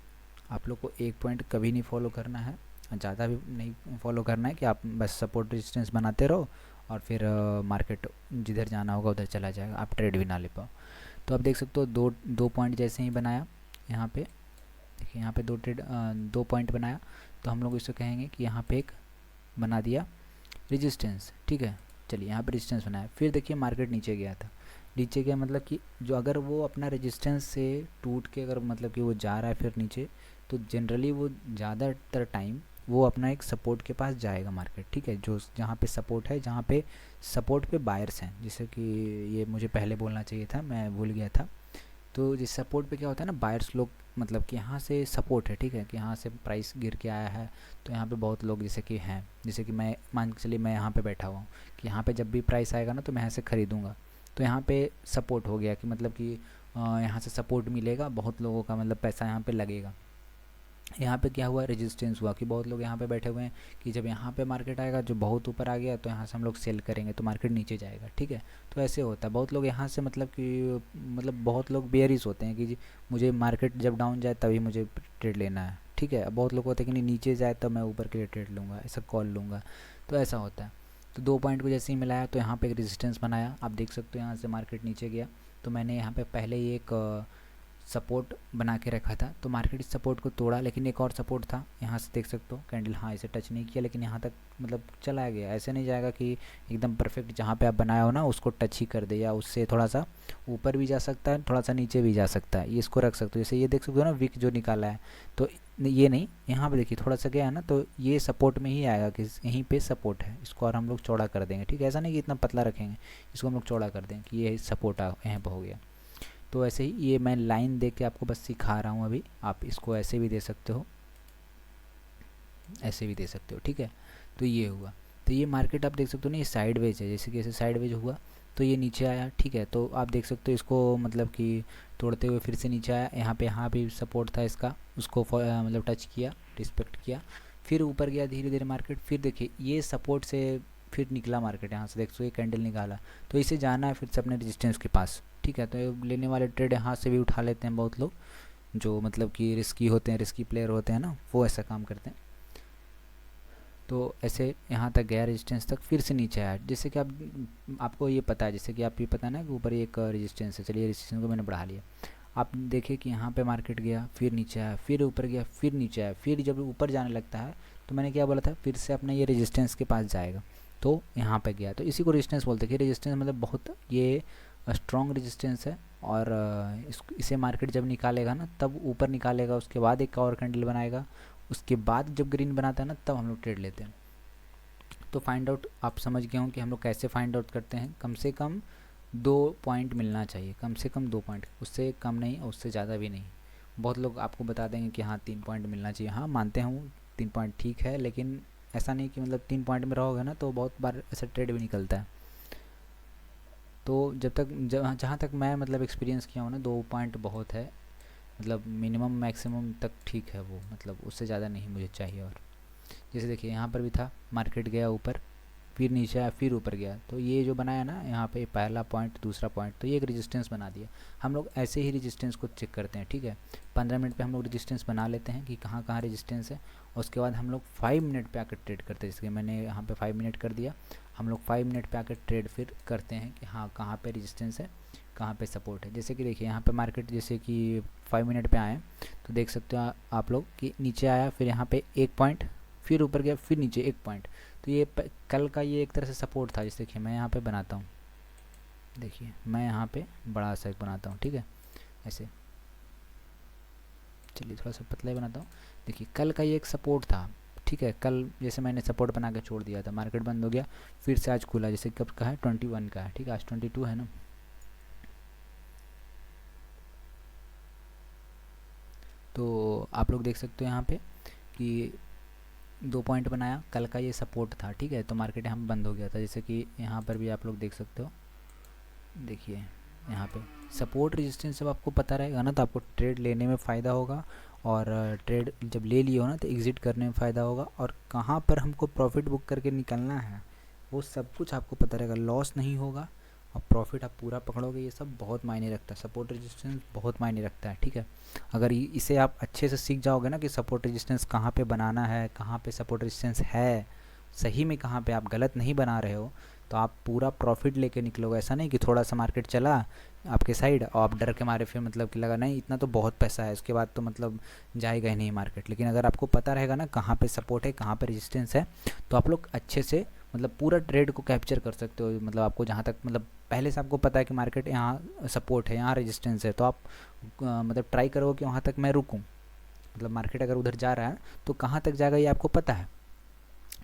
आप लोग को 1 पॉइंट कभी नहीं फॉलो करना है, ज़्यादा भी नहीं फॉलो करना है कि आप बस सपोर्ट रेजिस्टेंस बनाते रहो और फिर मार्केट जिधर जाना होगा उधर चला जाएगा, आप ट्रेड भी ना ले पाओ। तो आप देख सकते हो 2 पॉइंट जैसे ही बनाया, यहाँ पे देखिए यहाँ पे 2 पॉइंट बनाया, तो हम लोग इसको कहेंगे कि यहाँ पे एक बना दिया रेजिस्टेंस, ठीक है। चलिए यहाँ पे रेजिस्टेंस बनाया, फिर देखिए मार्केट नीचे गया था, नीचे गया मतलब कि जो अगर वो अपना रेजिस्टेंस से टूट के अगर मतलब कि वो जा रहा है फिर नीचे, तो जनरली वो ज़्यादातर टाइम वो अपना एक सपोर्ट के पास जाएगा मार्केट, ठीक है, जो जहाँ पे सपोर्ट है, जहाँ पे सपोर्ट पे बायर्स हैं, जैसे कि ये मुझे पहले बोलना चाहिए था, मैं भूल गया था, तो जिस सपोर्ट पे क्या होता है ना, बायर्स लोग मतलब कि यहाँ से सपोर्ट है, ठीक है, कि यहाँ से प्राइस गिर के आया है, तो यहाँ पे बहुत लोग जैसे कि हैं, जैसे कि मैं मान के चलिए मैं यहाँ पे बैठा हुआ हूँ कि यहाँ पे जब भी प्राइस आएगा ना तो मैं यहाँ से ख़रीदूँगा, तो यहाँ पे सपोर्ट हो गया कि मतलब कि यहाँ से सपोर्ट मिलेगा, बहुत लोगों का मतलब पैसा यहाँ पे लगेगा। यहाँ पे क्या हुआ, रेजिस्टेंस हुआ कि बहुत लोग यहाँ पे बैठे हुए हैं कि जब यहाँ पे मार्केट आएगा, जो बहुत ऊपर आ गया तो यहाँ से हम लोग सेल करेंगे तो मार्केट नीचे जाएगा, ठीक है। तो ऐसे होता है, बहुत लोग यहाँ से मतलब कि मतलब बहुत लोग बेयरिश होते हैं कि जी मुझे मार्केट जब डाउन जाए तभी मुझे ट्रेड लेना है, ठीक है। अब बहुत लोग होते हैं कि नहीं नीचे जाए तब मैं ऊपर के लिए ट्रेड लूँगा, ऐसा कॉल लूँगा, तो ऐसा होता है। तो 2 पॉइंट को जैसे ही मिलाया तो यहाँ पे एक रेजिस्टेंस बनाया, आप देख सकते हो यहाँ से मार्केट नीचे गया, तो मैंने यहाँ पे पहले ही एक सपोर्ट बना के रखा था, तो मार्केट इस सपोर्ट को तोड़ा, लेकिन एक और सपोर्ट था यहाँ से देख सकते हो कैंडल, हाँ इसे टच नहीं किया लेकिन यहाँ तक मतलब चला गया। ऐसे नहीं जाएगा कि एकदम परफेक्ट जहाँ पे आप बनाया हो ना उसको टच ही कर दे, या उससे थोड़ा सा ऊपर भी जा सकता है, थोड़ा सा नीचे भी जा सकता है, ये इसको रख सकते हो। जैसे ये देख सकते हो ना विक जो निकाला है, तो ये नहीं, यहाँ पे देखिए थोड़ा सा गया है ना, तो ये सपोर्ट में ही आएगा कि यहीं पे सपोर्ट है, इसको और हम लोग चौड़ा कर देंगे, ठीक है। ऐसा नहीं कि इतना पतला रखेंगे, इसको हम लोग चौड़ा कर देंगे कि ये सपोर्ट यहाँ पर हो गया। तो ऐसे ही ये मैं लाइन दे के आपको बस सिखा रहा हूँ अभी, आप इसको ऐसे भी दे सकते हो, ऐसे भी दे सकते हो, ठीक है। तो ये हुआ, तो ये मार्केट आप देख सकते हो ना, ये साइडवेज है, जैसे कि ऐसे साइडवेज हुआ तो ये नीचे आया, ठीक है। तो आप देख सकते हो इसको मतलब कि तोड़ते हुए फिर से नीचे आया, यहाँ भी सपोर्ट था इसका, उसको मतलब टच किया, रिस्पेक्ट किया, फिर ऊपर गया धीरे धीरे मार्केट, फिर देखिए ये सपोर्ट से फिर निकला मार्केट, यहाँ से देख सकते हो ये कैंडल निकाला, तो इसे जाना है फिर से अपने रेजिस्टेंस के पास, ठीक है। तो लेने वाले ट्रेड यहाँ से भी उठा लेते हैं बहुत लोग, जो मतलब कि रिस्की होते हैं, रिस्की प्लेयर होते हैं ना, वो ऐसा काम करते हैं। तो ऐसे यहाँ तक गया रेजिस्टेंस तक, फिर से नीचे आया, जैसे कि आपको ये पता है, जैसे कि आप ये पता है ना कि ऊपर एक रेजिस्टेंस है, चलिए रेजिस्टेंस को मैंने बढ़ा लिया। आप देखिए कि यहाँ पे मार्केट गया, फिर नीचे आया, फिर ऊपर गया, फिर नीचे आया, फिर जब ऊपर जाने लगता है तो मैंने क्या बोला था, फिर से अपने ये रेजिस्टेंस के पास जाएगा, तो यहाँ पे गया, तो इसी को रेजिस्टेंस बोलते हैं कि रेजिस्टेंस मतलब बहुत ये स्ट्रॉन्ग रेजिस्टेंस है, और इसे मार्केट जब निकालेगा ना तब ऊपर निकालेगा, उसके बाद एक और कैंडल बनाएगा, उसके बाद जब ग्रीन बनाता है ना तब हम लोग ट्रेड लेते हैं। तो फाइंड आउट आप समझ गए हों कि हम लोग कैसे फाइंड आउट करते हैं, कम से कम 2 पॉइंट मिलना चाहिए, कम से कम 2 पॉइंट, उससे कम नहीं और उससे ज़्यादा भी नहीं। बहुत लोग आपको बता देंगे कि हाँ 3 पॉइंट मिलना चाहिए, हाँ मानते हूँ 3 पॉइंट ठीक है, लेकिन ऐसा नहीं कि मतलब 3 पॉइंट में रहोगे ना तो बहुत बार ऐसा ट्रेड भी निकलता है। तो जब तक जहाँ तक मैं मतलब एक्सपीरियंस किया हूँ ना, 2 पॉइंट बहुत है, मतलब मिनिमम मैक्सिमम तक ठीक है वो, मतलब उससे ज़्यादा नहीं मुझे चाहिए। और जैसे देखिए यहाँ पर भी था, मार्केट गया ऊपर, फिर नीचे आया, फिर ऊपर गया, तो ये जो बनाया ना यहाँ पे पहला पॉइंट दूसरा पॉइंट, तो ये एक रेजिस्टेंस बना दिया। हम लोग ऐसे ही रेजिस्टेंस को चेक करते हैं, ठीक है। 15 मिनट पे हम लोग रेजिस्टेंस बना लेते हैं कि कहाँ कहाँ रेजिस्टेंस है, और उसके बाद हम लोग 5 मिनट पे आकर ट्रेड करते हैं, जैसे कि मैंने यहाँ पे 5 मिनट कर दिया, हम लोग 5 मिनट पे आकर ट्रेड फिर करते हैं कि हाँ कहाँ पे रेजिस्टेंस है, कहाँ पे सपोर्ट है। जैसे कि देखिए यहाँ पे मार्केट जैसे कि 5 मिनट पे आए, तो देख सकते हो आप लोग कि नीचे आया, फिर यहाँ पे 1 पॉइंट, फिर ऊपर गया, फिर नीचे 1 पॉइंट, तो ये कल का ये एक तरह से सपोर्ट था। जैसे देखिए मैं यहाँ पे बनाता हूँ, देखिए मैं यहाँ पे बड़ा सा बनाता हूँ, ठीक है, ऐसे, चलिए थोड़ा सा पतला ही बनाता हूँ। देखिए कल का ये एक सपोर्ट था, ठीक है, कल जैसे मैंने सपोर्ट बना के छोड़ दिया था, मार्केट बंद हो गया, फिर से आज खुला, जैसे कब का है 21 का है, ठीक है, आज 22 है ना। तो आप लोग देख सकते हो यहाँ पे कि 2 पॉइंट बनाया, कल का ये सपोर्ट था, ठीक है, तो मार्केट यहाँ बंद हो गया था। जैसे कि यहाँ पर भी आप लोग देख सकते हो, देखिए यहाँ पे सपोर्ट रेजिस्टेंस जब आपको पता रहेगा ना तो आपको ट्रेड लेने में फ़ायदा होगा, और ट्रेड जब ले लियो ना तो एग्ज़िट करने में फ़ायदा होगा, और कहाँ पर हमको प्रॉफिट बुक करके निकलना है वो सब कुछ आपको पता रहेगा, लॉस नहीं होगा और प्रॉफिट आप पूरा पकड़ोगे, ये सब बहुत मायने रखता है, सपोर्ट रेजिस्टेंस बहुत मायने रखता है, ठीक है। अगर इसे आप अच्छे से सीख जाओगे ना कि सपोर्ट रेजिस्टेंस कहाँ पे बनाना है, कहाँ पे सपोर्ट रेजिस्टेंस है सही में, कहाँ पे आप गलत नहीं बना रहे हो, तो आप पूरा प्रॉफिट लेके निकलोगे। ऐसा नहीं कि थोड़ा सा मार्केट चला आपके साइड और आप डर के मारे फिर मतलब कि लगा नहीं इतना तो बहुत पैसा है, उसके बाद तो मतलब जाएगा ही नहीं मार्केट। लेकिन अगर आपको पता रहेगा ना कहाँ पे सपोर्ट है, कहाँ पे रेजिस्टेंस है, तो आप लोग अच्छे से मतलब पूरा ट्रेड को कैप्चर कर सकते हो। मतलब आपको जहाँ तक मतलब पहले से आपको पता है कि मार्केट यहाँ सपोर्ट है, यहाँ रेजिस्टेंस है, तो आप मतलब ट्राई करो कि वहाँ तक मैं रुकूँ, मतलब मार्केट अगर उधर जा रहा है तो कहाँ तक जाएगा ये आपको पता है।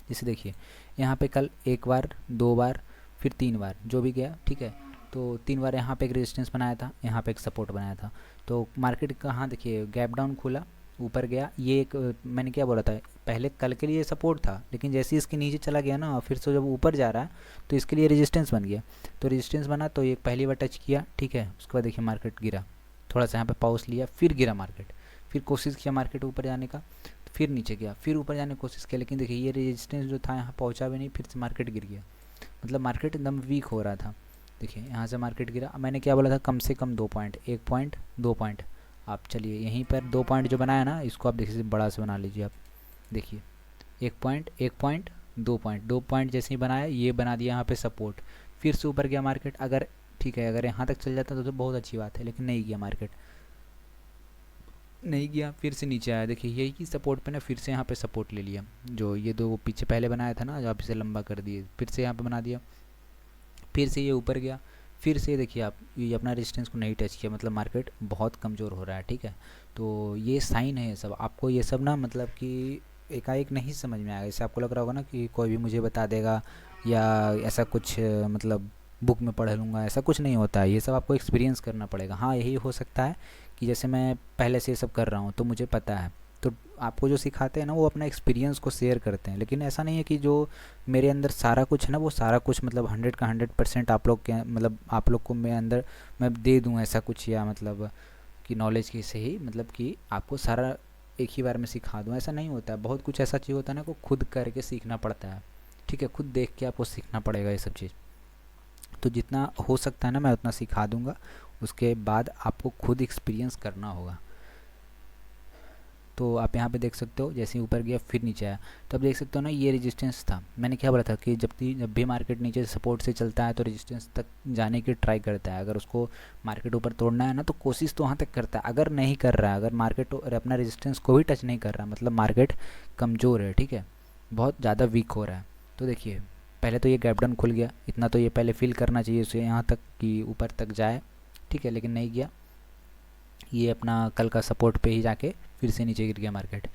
जैसे देखिए यहाँ पे कल 1 बार 2 बार फिर 3 बार जो भी गया, ठीक है, तो 3 बार यहाँ पे एक रेजिस्टेंस बनाया था, यहाँ पे एक सपोर्ट बनाया था। तो मार्केट कहाँ देखिए गैप डाउन खुला, ऊपर गया। ये एक मैंने क्या बोला था, पहले कल के लिए सपोर्ट था, लेकिन जैसे ही इसके नीचे चला गया ना, फिर से जब ऊपर जा रहा है तो इसके लिए रेजिस्टेंस बन गया। तो रेजिस्टेंस बना तो ये पहली बार टच किया, ठीक है। उसके बाद देखिए मार्केट गिरा, थोड़ा सा यहाँ पे पॉज लिया, फिर गिरा मार्केट, फिर कोशिश किया मार्केट ऊपर जाने का, फिर नीचे गया, फिर ऊपर जाने की कोशिश किया, लेकिन देखिए ये रेजिस्टेंस जो था यहाँ पहुँचा भी नहीं, फिर से मार्केट गिर गया। मतलब मार्केट एकदम वीक हो रहा था। देखिए यहाँ से मार्केट गिरा। मैंने क्या बोला था, कम से कम 2 पॉइंट, 1 पॉइंट 2 पॉइंट। आप चलिए यहीं पर 2 पॉइंट जो बनाया ना, इसको आप देखिए बड़ा से बना लीजिए। आप देखिए 1 पॉइंट 1 पॉइंट 2 पॉइंट, 2 पॉइंट जैसे ही बनाया, ये बना दिया यहाँ पे सपोर्ट। फिर से ऊपर गया मार्केट। अगर ठीक है, अगर यहाँ तक चल जाता तो बहुत अच्छी बात है, लेकिन नहीं गया मार्केट, नहीं गया। फिर से नीचे आया, देखिए यही की सपोर्ट पे ना, फिर से यहाँ पे सपोर्ट ले लिया। जो ये दो पीछे पहले बनाया था ना, जो आप इसे लंबा कर दिए, फिर से यहाँ पे बना दिया। फिर से ये ऊपर गया, फिर से देखिए आप ये अपना रेजिस्टेंस को नहीं टच किया, मतलब मार्केट बहुत कमज़ोर हो रहा है, ठीक है। तो ये साइन है ये सब। आपको ये सब ना मतलब कि एकाएक नहीं समझ में आएगा। जैसे आपको लग रहा होगा ना कि कोई भी मुझे बता देगा या ऐसा कुछ मतलब बुक में पढ़ लूँगा, ऐसा कुछ नहीं होता है। ये सब आपको एक्सपीरियंस करना पड़ेगा। हाँ, यही हो सकता है कि जैसे मैं पहले से ये सब कर रहा हूँ तो मुझे पता है, तो आपको जो सिखाते हैं ना वो अपना एक्सपीरियंस को शेयर करते हैं। लेकिन ऐसा नहीं है कि जो मेरे अंदर सारा कुछ है ना, वो सारा कुछ मतलब 100 का 100% आप लोग के मतलब आप लोग को मैं अंदर मैं दे दूँ ऐसा कुछ, या मतलब कि नॉलेज की से ही मतलब कि आपको सारा एक ही बार में सिखा दूँ, ऐसा नहीं होता है। बहुत कुछ ऐसा चीज़ होता है ना को खुद करके सीखना पड़ता है, ठीक है। खुद देख के आपको सीखना पड़ेगा ये सब चीज़। तो जितना हो सकता है ना मैं उतना सिखा दूँगा, उसके बाद आपको खुद एक्सपीरियंस करना होगा। तो आप यहाँ पे देख सकते हो, जैसे ही ऊपर गया फिर नीचे आया, तो आप देख सकते हो ना ये रेजिस्टेंस था। मैंने क्या बोला था कि जब भी मार्केट नीचे सपोर्ट से चलता है तो रेजिस्टेंस तक जाने की ट्राई करता है। अगर उसको मार्केट ऊपर तोड़ना है ना तो कोशिश तो वहाँ तक करता है। अगर नहीं कर रहा है, अगर मार्केट अपना रेजिस्टेंस को भी टच नहीं कर रहा, मतलब मार्केट कमज़ोर है, ठीक है, बहुत ज़्यादा वीक हो रहा है। तो देखिए पहले तो ये गैप डाउन खुल गया, इतना तो ये पहले फिल करना चाहिए उसे यहाँ तक कि ऊपर तक जाए, ठीक है, लेकिन नहीं गया। ये अपना कल का सपोर्ट पे ही जाके फिर से नीचे गिर गया मार्केट।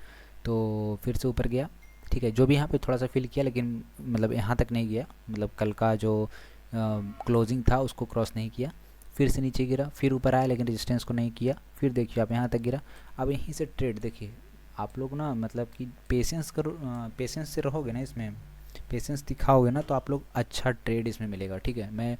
तो फिर से ऊपर गया, ठीक है, जो भी यहाँ पे थोड़ा सा फिल किया, लेकिन मतलब यहाँ तक नहीं गया, मतलब कल का जो क्लोजिंग था उसको क्रॉस नहीं किया। फिर से नीचे गिरा, फिर ऊपर आया, लेकिन रेजिस्टेंस को नहीं किया। फिर देखिए आप यहाँ तक गिरा। अब यहीं से ट्रेड देखिए आप लोग ना मतलब कि पेशेंस करो, पेशेंस से रहोगे ना, इसमें पेशेंस दिखाओगे ना तो आप लोग अच्छा ट्रेड इसमें मिलेगा, ठीक है। मैं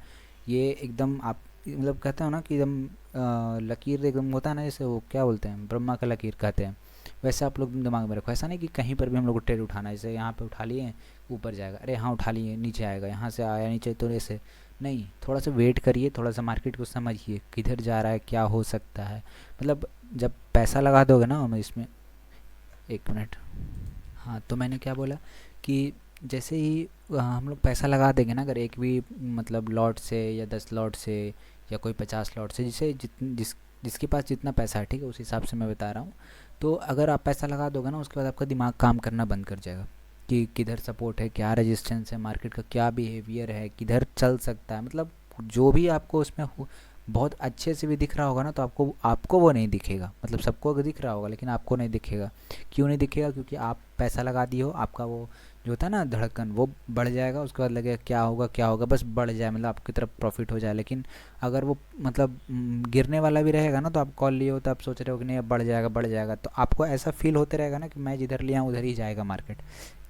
ये एकदम आप मतलब कहते हो ना कि एकदम लकीर एकदम होता है ना, जैसे वो क्या बोलते हैं, ब्रह्मा का लकीर कहते हैं, वैसे आप लोग दिमाग में रखो। ऐसा नहीं कि कहीं पर भी हम लोग को ट्रेड उठाना है, जैसे यहाँ पे उठा लिए ऊपर जाएगा, अरे हाँ उठा लिए नीचे आएगा, यहाँ से आया नीचे, तो ऐसे नहीं। थोड़ा सा वेट करिए, थोड़ा सा मार्केट को समझिए किधर जा रहा है, क्या हो सकता है। मतलब जब पैसा लगा दोगे ना हम इसमें, 1 मिनट, हाँ, तो मैंने क्या बोला कि जैसे ही हम लोग पैसा लगा देंगे ना, अगर एक भी मतलब लॉट से या 10 लॉट से या कोई 50 लॉट से, जिसे जिसके पास जितना पैसा है, ठीक है, उस हिसाब से मैं बता रहा हूँ। तो अगर आप पैसा लगा दोगे ना, उसके बाद आपका दिमाग काम करना बंद कर जाएगा कि किधर सपोर्ट है, क्या रेजिस्टेंस है, मार्केट का क्या बिहेवियर है, किधर चल सकता है। मतलब जो भी आपको उसमें बहुत अच्छे से भी दिख रहा होगा ना, तो आपको आपको वो नहीं दिखेगा। मतलब सबको दिख रहा होगा लेकिन आपको नहीं दिखेगा। क्यों नहीं दिखेगा? क्योंकि आप पैसा लगा दिए हो, आपका वो जो होता है ना धड़कन, वो बढ़ जाएगा। उसके बाद लगेगा क्या होगा क्या होगा, बस बढ़ जाए, मतलब आपकी तरफ प्रॉफिट हो जाए। लेकिन अगर वो मतलब गिरने वाला भी रहेगा ना, तो आप कॉल लिए हो तो आप सोच रहे हो कि नहीं अब बढ़ जाएगा बढ़ जाएगा, तो आपको ऐसा फील होते रहेगा ना कि मैं जिधर लिया हूँ उधर ही जाएगा मार्केट।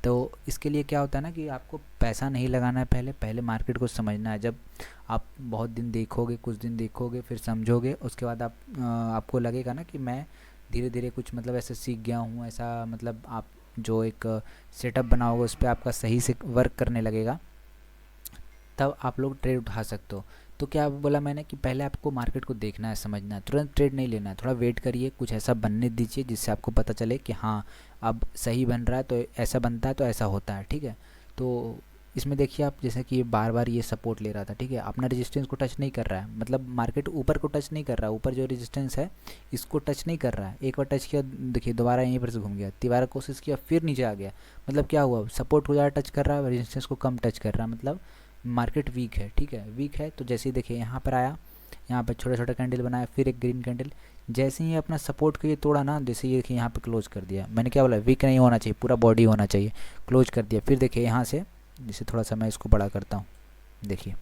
तो इसके लिए क्या होता है ना कि आपको पैसा नहीं लगाना है, पहले पहले मार्केट को समझना है। जब आप बहुत दिन देखोगे, कुछ दिन देखोगे, फिर समझोगे, उसके बाद आपको लगेगा ना कि मैं धीरे धीरे कुछ मतलब ऐसे सीख गया हूँ, ऐसा मतलब आप जो एक सेटअप बनाओगे उस पर आपका सही से वर्क करने लगेगा, तब आप लोग ट्रेड उठा सकते हो। तो क्या बोला मैंने कि पहले आपको मार्केट को देखना है, समझना है, तुरंत ट्रेड नहीं लेना है, थोड़ा वेट करिए, कुछ ऐसा बनने दीजिए जिससे आपको पता चले कि हाँ अब सही बन रहा है, तो ऐसा बनता है तो ऐसा होता है, ठीक है। तो इसमें देखिए आप जैसे कि बार बार ये सपोर्ट ले रहा था, ठीक है, अपना रेजिस्टेंस को टच नहीं कर रहा है, मतलब मार्केट ऊपर को टच नहीं कर रहा है, ऊपर जो रेजिस्टेंस है इसको टच नहीं कर रहा है। एक बार टच किया, देखिए दोबारा यहीं पर से घूम गया, दोबारा कोशिश किया, फिर नीचे आ गया। मतलब क्या हुआ, सपोर्ट को ज़्यादा टच कर रहा है, रेजिस्टेंस को कम टच कर रहा है, मतलब मार्केट वीक है, ठीक है, वीक है। तो जैसे ही देखिए यहाँ पर आया, यहाँ पर छोटा छोटा कैंडल बनाया, फिर एक ग्रीन कैंडल, जैसे ही अपना सपोर्ट को ये तोड़ा ना, जैसे ये यहाँ पे क्लोज कर दिया। मैंने क्या बोला, वीक नहीं होना चाहिए, पूरा बॉडी होना चाहिए, क्लोज कर दिया। फिर देखिए यहाँ से जैसे थोड़ा सा मैं इसको बड़ा करता हूँ, देखिए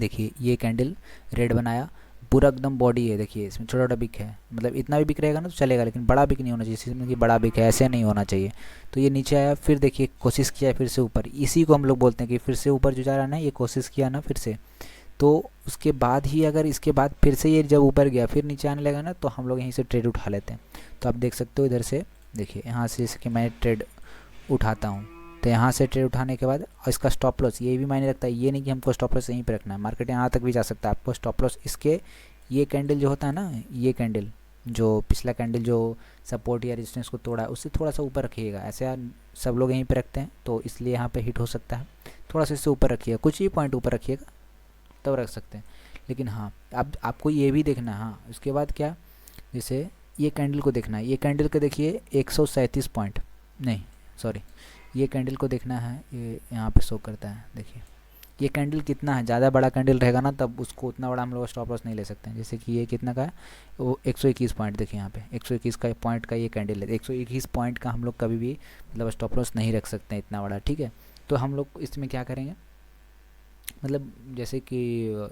देखिए ये कैंडल रेड बनाया, पूरा एकदम बॉडी है, देखिए इसमें छोटा छोटा बिक है, मतलब इतना भी बिक रहेगा ना तो चलेगा, लेकिन बड़ा बिक नहीं होना चाहिए, इसमें कि बड़ा बिक है ऐसे नहीं होना चाहिए। तो ये नीचे आया, फिर देखिए कोशिश किया फिर से ऊपर, इसी को हम लोग बोलते हैं कि फिर से ऊपर जो जा रहा है ना, ये कोशिश किया ना फिर से, तो उसके बाद ही अगर इसके बाद फिर से ये जब ऊपर गया फिर नीचे आने लगा ना, तो हम लोग यहीं से ट्रेड उठा लेते हैं। तो आप देख सकते हो इधर से, देखिए यहाँ से जैसे कि मैं ट्रेड उठाता हूँ, तो यहाँ से ट्रेड उठाने के बाद और इसका स्टॉप लॉस ये भी मायने रखता है, ये नहीं कि हमको स्टॉप लॉस यहीं पे रखना है, मार्केट यहाँ तक भी जा सकता है, आपको स्टॉप लॉस इसके ये कैंडल जो होता है ना, ये कैंडल जो पिछला कैंडल जो सपोर्ट या रेजिस्टेंस को तोड़ा है उससे थोड़ा सा ऊपर रखिएगा, ऐसे यार सब लोग यहीं पे रखते हैं तो इसलिए यहाँ पे हिट हो सकता है, थोड़ा सा इससे ऊपर रखिएगा, कुछ ही पॉइंट ऊपर रखिएगा तब रख सकते हैं। लेकिन हाँ अब आपको ये भी देखना है, हाँ उसके बाद क्या, जैसे ये कैंडल को देखना है, ये कैंडल को देखिए 137 पॉइंट, नहीं सॉरी, ये कैंडल को देखना है, ये यहाँ पे शो करता है, देखिए ये कैंडल कितना है, ज़्यादा बड़ा कैंडल रहेगा ना तब उसको उतना बड़ा हम लोग स्टॉप लॉस नहीं ले सकते हैं। जैसे कि ये कितना का है, वो 121 पॉइंट, देखिए यहाँ पे 121 का पॉइंट का ये कैंडल है, 121 पॉइंट का हम लोग कभी भी मतलब स्टॉप लॉस नहीं रख सकते हैं इतना बड़ा, ठीक है। तो हम लोग इसमें क्या करेंगे, मतलब जैसे कि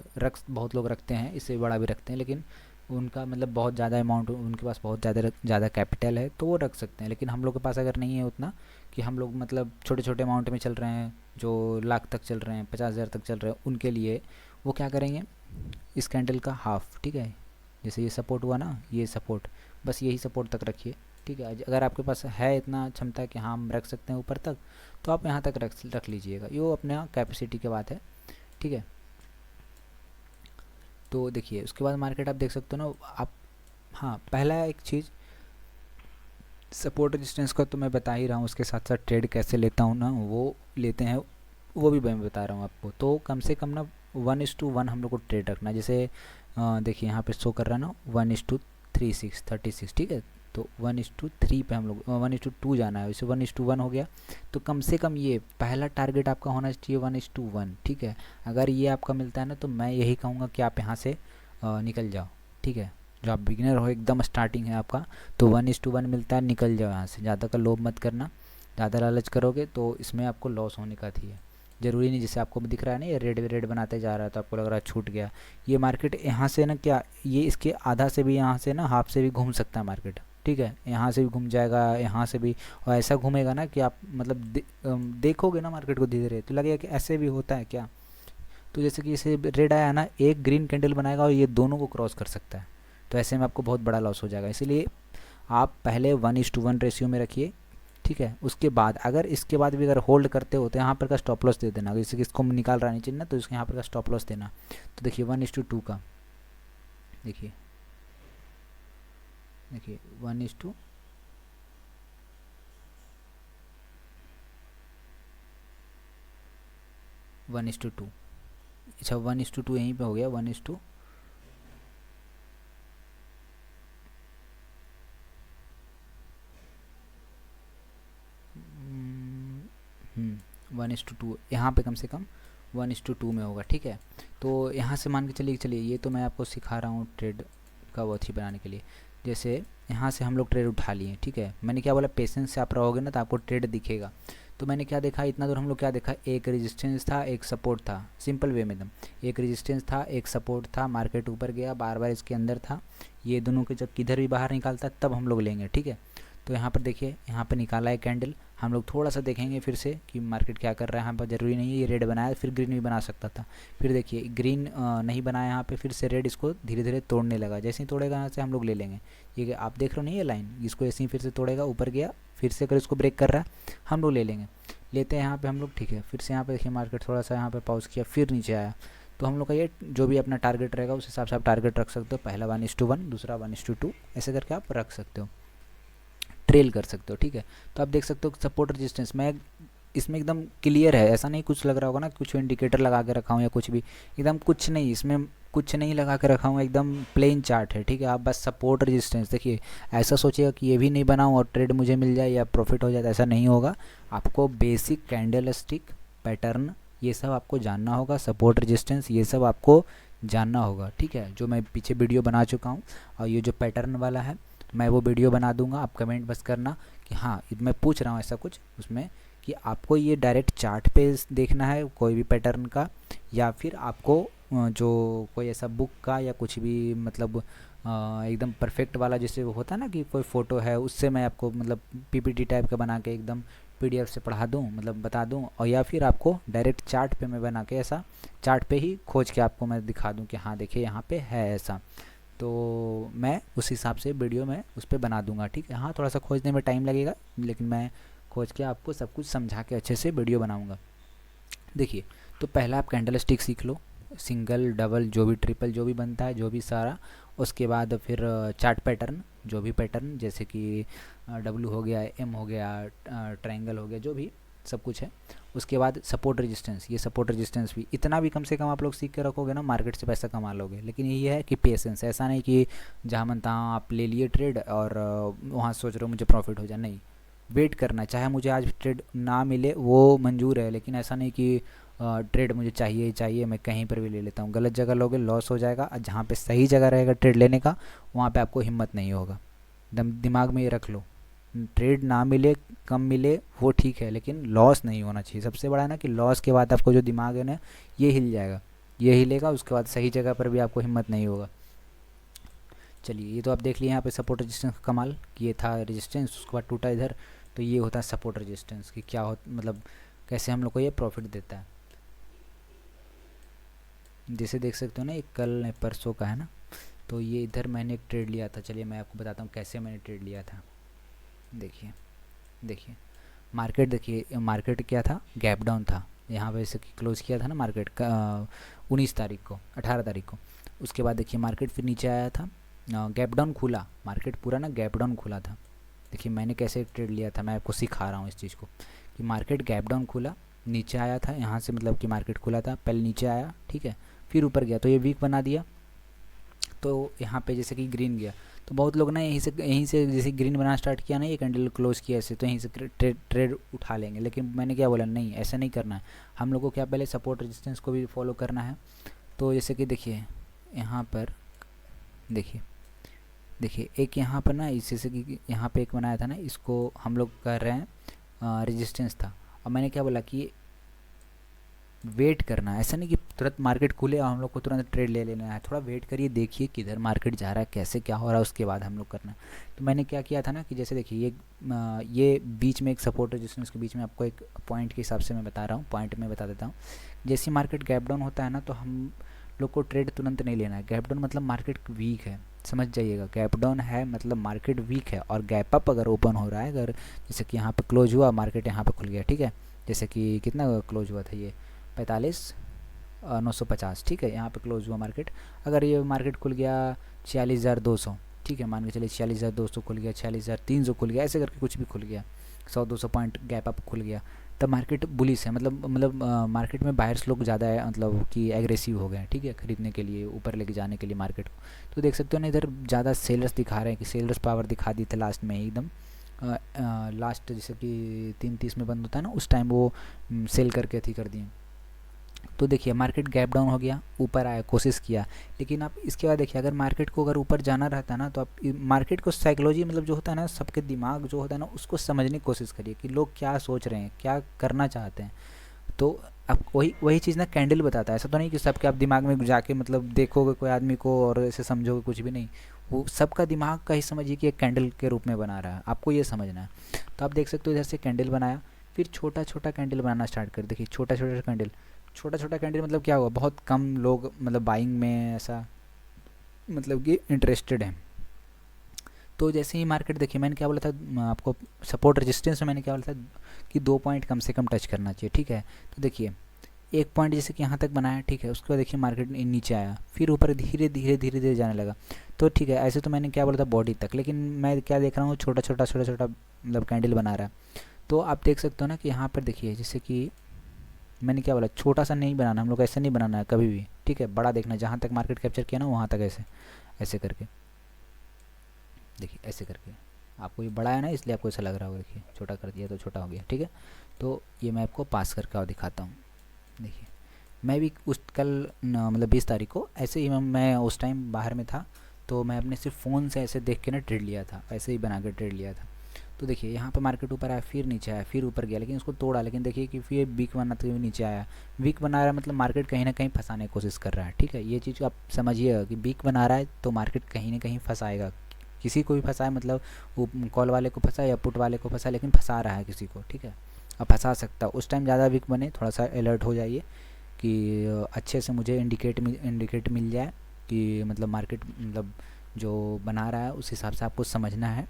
बहुत लोग रखते हैं, इससे बड़ा भी रखते हैं, लेकिन उनका मतलब बहुत ज़्यादा अमाउंट, उनके पास बहुत ज़्यादा कैपिटल है तो वो रख सकते हैं, लेकिन हम लोग के पास अगर नहीं है उतना कि हम लोग मतलब छोटे छोटे अमाउंट में चल रहे हैं, जो लाख तक चल रहे हैं, 50,000 तक चल रहे हैं, उनके लिए वो क्या करेंगे, इस कैंडल का हाफ, ठीक है, जैसे ये सपोर्ट हुआ ना, ये सपोर्ट, बस यही सपोर्ट तक रखिए, ठीक है। अगर आपके पास है इतना क्षमता कि हाँ हम रख सकते हैं ऊपर तक, तो आप यहाँ तक रख लीजिएगा, ये अपने कैपेसिटी की बात है, ठीक है। तो देखिए उसके बाद मार्केट आप देख सकते हो ना आप, हाँ पहला एक चीज़ सपोर्ट रेजिस्टेंस का तो मैं बता ही रहा हूँ, उसके साथ साथ ट्रेड कैसे लेता हूँ ना वो लेते हैं, वो भी मैं बता रहा हूँ आपको। तो कम से कम ना 1:1 हम लोग को ट्रेड रखना है, जैसे देखिए यहाँ पे शो कर रहा है ना 1:36 ठीक है, तो 1:3 पे हम लोग 1:2 जाना है, वैसे 1:1 हो गया, तो कम से कम ये पहला टारगेट आपका होना चाहिए 1:1, ठीक है। अगर ये आपका मिलता है ना तो मैं यही कहूँगा कि आप यहाँ से निकल जाओ, ठीक है। जो आप बिगिनर हो, एकदम स्टार्टिंग है आपका, तो 1:1 मिलता है, निकल जाओ यहाँ से, ज़्यादा का लोभ मत करना, ज़्यादा लालच करोगे तो इसमें आपको लॉस होने का थी है। ज़रूरी नहीं जैसे आपको दिख रहा है ना ये रेड रेड बनाते जा रहा है तो आपको लग रहा है छूट गया, ये मार्केट यहाँ से ना क्या, ये इसके आधा से भी यहाँ से ना हाफ से भी घूम सकता है मार्केट, ठीक है, यहाँ से भी घूम जाएगा, यहाँ से भी, और ऐसा घूमेगा ना कि आप मतलब देखोगे ना मार्केट को धीरे धीरे तो लगेगा कि ऐसे भी होता है क्या। तो जैसे कि इसे रेड आया ना, एक ग्रीन कैंडल बनाएगा और ये दोनों को क्रॉस कर सकता है, तो ऐसे में आपको बहुत बड़ा लॉस हो जाएगा। इसीलिए आप पहले 1:1 रेशियो में रखिए, ठीक है। उसके बाद अगर इसके बाद भी अगर होल्ड करते हो तो यहाँ पर का स्टॉप लॉस दे देना, जैसे कि इसको निकाल रहा नीचे ना तो इसके यहाँ पर का स्टॉप लॉस देना। तो देखिए 1:2 का, देखिए 1:2, अच्छा 1:2 यहीं पे हो गया, 1:2 1:2 यहाँ पे कम से कम 1:2 में होगा, ठीक है। तो यहाँ से मान के चलिए ये तो मैं आपको सिखा रहा हूँ ट्रेड का वो थी बनाने के लिए। जैसे यहाँ से हम लोग ट्रेड उठा लिए, ठीक है, मैंने क्या बोला, पेशेंस से आप रहोगे ना तो आपको ट्रेड दिखेगा। तो मैंने क्या देखा, इतना दूर हम लोग क्या देखा, एक रेजिस्टेंस था एक सपोर्ट था, सिंपल वे में एकदम, एक रेजिस्टेंस था एक सपोर्ट था, मार्केट ऊपर गया, बार बार इसके अंदर था, ये दोनों के जब किधर भी बाहर निकालता तब हम लोग लेंगे, ठीक है। तो यहाँ पर देखिए, यहाँ पर निकाला है कैंडल, हम लोग थोड़ा सा देखेंगे फिर से कि मार्केट क्या कर रहा है। यहाँ पर ज़रूरी नहीं है ये रेड बनाया फिर ग्रीन भी बना सकता था, फिर देखिए ग्रीन नहीं बनाया यहाँ पे, फिर से रेड इसको धीरे धीरे तोड़ने लगा, जैसे ही तोड़ेगा यहाँ से हम लोग ले लेंगे। ये आप देख रहे हो नहीं ये लाइन, इसको ऐसे ही फिर से तोड़ेगा, ऊपर गया, फिर से अगर इसको ब्रेक कर रहा है हम लोग ले लेंगे, लेते हैं यहाँ पर हम लोग, ठीक है। फिर से यहाँ पर देखिए मार्केट थोड़ा सा यहाँ पर पॉज किया, फिर नीचे आया, तो हम लोग का ये जो भी अपना टारगेट रहेगा उस हिसाब से आप टारगेट रख सकते हो, पहला 1:1, दूसरा 1:2, ऐसे करके आप रख सकते हो, ट्रेल कर सकते हो, ठीक है। तो आप देख सकते हो सपोर्ट रेजिस्टेंस मैं इसमें एकदम क्लियर है, ऐसा नहीं कुछ लग रहा होगा ना कुछ इंडिकेटर लगा के रखा हूँ या कुछ भी, एकदम कुछ नहीं, इसमें कुछ नहीं लगा के रखा हूँ, एकदम प्लेन चार्ट है, ठीक है। आप बस सपोर्ट रेजिस्टेंस देखिए, ऐसा सोचिएगा कि ये भी नहीं बनाऊँ और ट्रेड मुझे मिल जाए या प्रॉफिट हो जाए, ऐसा नहीं होगा। आपको बेसिक कैंडल स्टिक पैटर्न ये सब आपको जानना होगा, सपोर्ट रेजिस्टेंस ये सब आपको जानना होगा, ठीक है, जो मैं पीछे वीडियो बना चुका हूँ। और ये जो पैटर्न वाला है मैं वो वीडियो बना दूंगा, आप कमेंट बस करना कि हाँ मैं पूछ रहा हूँ ऐसा कुछ उसमें, कि आपको ये डायरेक्ट चार्ट पे देखना है कोई भी पैटर्न का, या फिर आपको जो कोई ऐसा बुक का या कुछ भी मतलब एकदम परफेक्ट वाला जैसे वो होता है ना कि कोई फ़ोटो है उससे मैं आपको मतलब पीपीटी टाइप का बना के एकदम पीडीएफ से पढ़ा दूँ मतलब बता दूँ, और या फिर आपको डायरेक्ट चार्ट पे मैं बना के ऐसा चार्ट पे ही खोज के आपको मैं दिखा दूँ कि हाँ देखिए यहाँ पे है ऐसा, तो मैं उस हिसाब से वीडियो में उस पर बना दूंगा। ठीक है, हाँ थोड़ा सा खोजने में टाइम लगेगा लेकिन मैं खोज के आपको सब कुछ समझा के अच्छे से वीडियो बनाऊंगा। देखिए, तो पहला आप कैंडल स्टिक सीख लो, सिंगल डबल जो भी ट्रिपल जो भी बनता है जो भी सारा। उसके बाद फिर चार्ट पैटर्न, जो भी पैटर्न जैसे कि डब्लू हो गया, एम हो गया, ट्रायंगल हो गया, जो भी सब कुछ है। उसके बाद सपोर्ट रेजिस्टेंस, ये सपोर्ट रेजिस्टेंस भी इतना भी कम से कम आप लोग सीख के रखोगे ना मार्केट से पैसा कमा लोगे। लेकिन ये है कि पेशेंस, ऐसा नहीं कि जहाँ मन तहाँ आप ले लिए ट्रेड और वहाँ सोच रहे हो मुझे प्रॉफिट हो जाए, नहीं। वेट करना, चाहे मुझे आज ट्रेड ना मिले वो मंजूर है, लेकिन ऐसा नहीं कि ट्रेड मुझे चाहिए ही चाहिए, मैं कहीं पर भी ले लेता हूँ। गलत जगह लोगे लॉस हो जाएगा, और जहाँ पे सही जगह रहेगा ट्रेड लेने का वहाँ पे आपको हिम्मत नहीं होगा। दिमाग में ये रख लो, ट्रेड ना मिले कम मिले वो ठीक है, लेकिन लॉस नहीं होना चाहिए। सबसे बड़ा है ना कि लॉस के बाद आपको जो दिमाग है ना ये हिल जाएगा, ये हिलेगा, उसके बाद सही जगह पर भी आपको हिम्मत नहीं होगा। चलिए, ये तो आप देख लिए यहाँ पे सपोर्ट रेजिस्टेंस का कमाल कि ये था रेजिस्टेंस, उसके बाद टूटा इधर, तो ये होता है सपोर्ट रेजिस्टेंस कि क्या हो मतलब कैसे हम लोग को ये प्रॉफिट देता है। जैसे देख सकते हो ना, ये कल परसों का है ना, तो ये इधर मैंने एक ट्रेड लिया था। चलिए मैं आपको बताता हूँ कैसे मैंने ट्रेड लिया था। देखिए देखिए मार्केट, देखिए मार्केट क्या था, गैप डाउन था यहाँ पे, से क्लोज किया था ना मार्केट का 19 तारीख को, 18 तारीख को। उसके बाद देखिए मार्केट फिर नीचे आया था, गैप डाउन खुला, मार्केट पूरा ना गैप डाउन खुला था। देखिए मैंने कैसे ट्रेड लिया था, मैं आपको सिखा रहा हूँ इस चीज़ को कि मार्केट गैप डाउन खुला, नीचे आया था यहाँ से, मतलब कि मार्केट खुला था पहले नीचे आया, ठीक है, फिर ऊपर गया तो ये वीक बना दिया, तो यहाँ पे जैसे कि ग्रीन गया, तो बहुत लोग ना यहीं से जैसे ग्रीन बनाना स्टार्ट किया ना, ये कैंडल क्लोज किया ऐसे, तो यहीं से ट्रेड उठा लेंगे। लेकिन मैंने क्या बोला, नहीं ऐसा नहीं करना है, हम लोग को क्या पहले सपोर्ट रेजिस्टेंस को भी फॉलो करना है। तो जैसे कि देखिए यहाँ पर देखिए देखिए एक यहाँ पर ना इसी से कि यहाँ पे एक बनाया था ना, इसको हम लोग कर रहे हैं रेजिस्टेंस था। और मैंने क्या बोला कि वेट करना है, ऐसा नहीं कि तुरंत मार्केट खुले और हम लोग को तुरंत ट्रेड ले लेना है, थोड़ा वेट करिए, देखिए किधर मार्केट जा रहा है, कैसे क्या हो रहा है, उसके बाद हम लोग करना है। तो मैंने क्या किया था ना कि जैसे देखिए ये बीच में एक सपोर्ट रेजिस्टेंस के बीच में आपको एक पॉइंट के हिसाब से मैं बता रहा हूँ, पॉइंट में बता देता हूँ। जैसे मार्केट गैप डाउन होता है ना, तो हम लोग को ट्रेड तुरंत नहीं लेना है। गैप डाउन मतलब मार्केट वीक है, समझ जाइएगा, गैप डाउन है मतलब मार्केट वीक है। और गैप अप अगर ओपन हो रहा है, अगर जैसे कि यहाँ पे क्लोज हुआ, मार्केट यहाँ पे खुल गया, ठीक है, जैसे कि कितना क्लोज हुआ था ये 45,950, ठीक है, यहाँ पे क्लोज हुआ मार्केट। अगर ये मार्केट खुल गया 46,200, ठीक है, मान के चलिए 46,200 खुल गया, 46,300 खुल गया, ऐसे करके कुछ भी खुल गया, 100-200 पॉइंट गैप अप खुल गया, तब मार्केट बुलिश है, मतलब मार्केट में बायर्स लोग ज़्यादा है, मतलब कि एग्रेसिव हो गए हैं, ठीक है, खरीदने के लिए, ऊपर लेके जाने के लिए मार्केट को। तो देख सकते हो ना इधर ज़्यादा सेलर्स दिखा रहे हैं कि सेलर्स पावर दिखा दी थे लास्ट में एकदम, लास्ट जैसे कि 3:30 में बंद होता है ना, उस टाइम वो सेल करके थी कर दिए। तो देखिए मार्केट गैप डाउन हो गया, ऊपर आया, कोशिश किया, लेकिन आप इसके बाद देखिए अगर मार्केट को अगर ऊपर जाना रहता है ना, तो आप मार्केट को साइकोलॉजी मतलब जो होता है ना, सबके दिमाग जो होता है ना, उसको समझने की कोशिश करिए कि लोग क्या सोच रहे हैं, क्या करना चाहते हैं। तो आप वही वही चीज़ ना कैंडल बताता है, ऐसा तो नहीं कि सबके आप दिमाग में जाके मतलब देखोगे कोई आदमी को और ऐसे समझोगे, कुछ भी नहीं, वो सबका दिमाग का ही समझिए कि एक कैंडल के रूप में बना रहा है, आपको ये समझना है। तो आप देख सकते हो इधर से कैंडल बनाया, फिर छोटा छोटा कैंडल बनाना स्टार्ट कर, देखिए छोटा छोटा कैंडल, छोटा छोटा कैंडल मतलब क्या हुआ, बहुत कम लोग मतलब बाइंग में ऐसा मतलब कि इंटरेस्टेड हैं। तो जैसे ही मार्केट, देखिए मैंने क्या बोला था आपको, सपोर्ट रेजिस्टेंस में मैंने क्या बोला था कि 2 पॉइंट कम से कम टच करना चाहिए, ठीक है। तो देखिए एक पॉइंट जैसे कि यहाँ तक बनाया, ठीक है, उसके बाद देखिए मार्केट नीचे आया, फिर ऊपर धीरे धीरे धीरे धीरे जाने लगा। तो ठीक है, ऐसे तो मैंने क्या बोला था बॉडी तक, लेकिन मैं क्या देख रहा हूँ छोटा छोटा छोटा छोटा मतलब कैंडल बना रहा है। तो आप देख सकते हो ना कि यहाँ पर देखिए जैसे कि मैंने क्या बोला, छोटा सा नहीं बनाना, हम लोग ऐसे नहीं बनाना है कभी भी, ठीक है, बड़ा देखना, जहाँ तक मार्केट कैप्चर किया ना वहाँ तक ऐसे ऐसे करके, देखिए ऐसे करके। आपको ये बड़ा है ना इसलिए आपको ऐसा लग रहा होगा, देखिए छोटा कर दिया तो छोटा हो गया, ठीक है। तो ये मैं आपको पास करके और दिखाता हूँ। देखिए मैं भी उस कल मतलब 20 तारीख को ऐसे ही मैं उस टाइम बाहर में था, तो मैं अपने सिर्फ फ़ोन से ऐसे देख के ना ट्रेड लिया था, ऐसे ही बना के ट्रेड लिया था। तो देखिए यहाँ पे मार्केट ऊपर आया, फिर नीचे आया, फिर ऊपर गया, लेकिन उसको तोड़ा, लेकिन देखिए कि फिर वीक बनाते हुए नीचे आया। वीक बना रहा है मतलब मार्केट कहीं ना कहीं फंसाने की कोशिश कर रहा है, ठीक है। ये चीज़ आप समझिएगा कि वीक बना रहा है तो मार्केट कहीं ना कहीं फंसाएगा, किसी को भी फंसाए, मतलब वो कॉल वाले को फंसाए या पुट वाले को फंसाए, लेकिन फंसा रहा है किसी को, ठीक है। अब फंसा सकता है, उस टाइम ज़्यादा वीक बने थोड़ा सा अलर्ट हो जाइए कि अच्छे से मुझे इंडिकेट मिल जाए कि मतलब मार्केट मतलब जो बना रहा है उस हिसाब से आपको समझना है।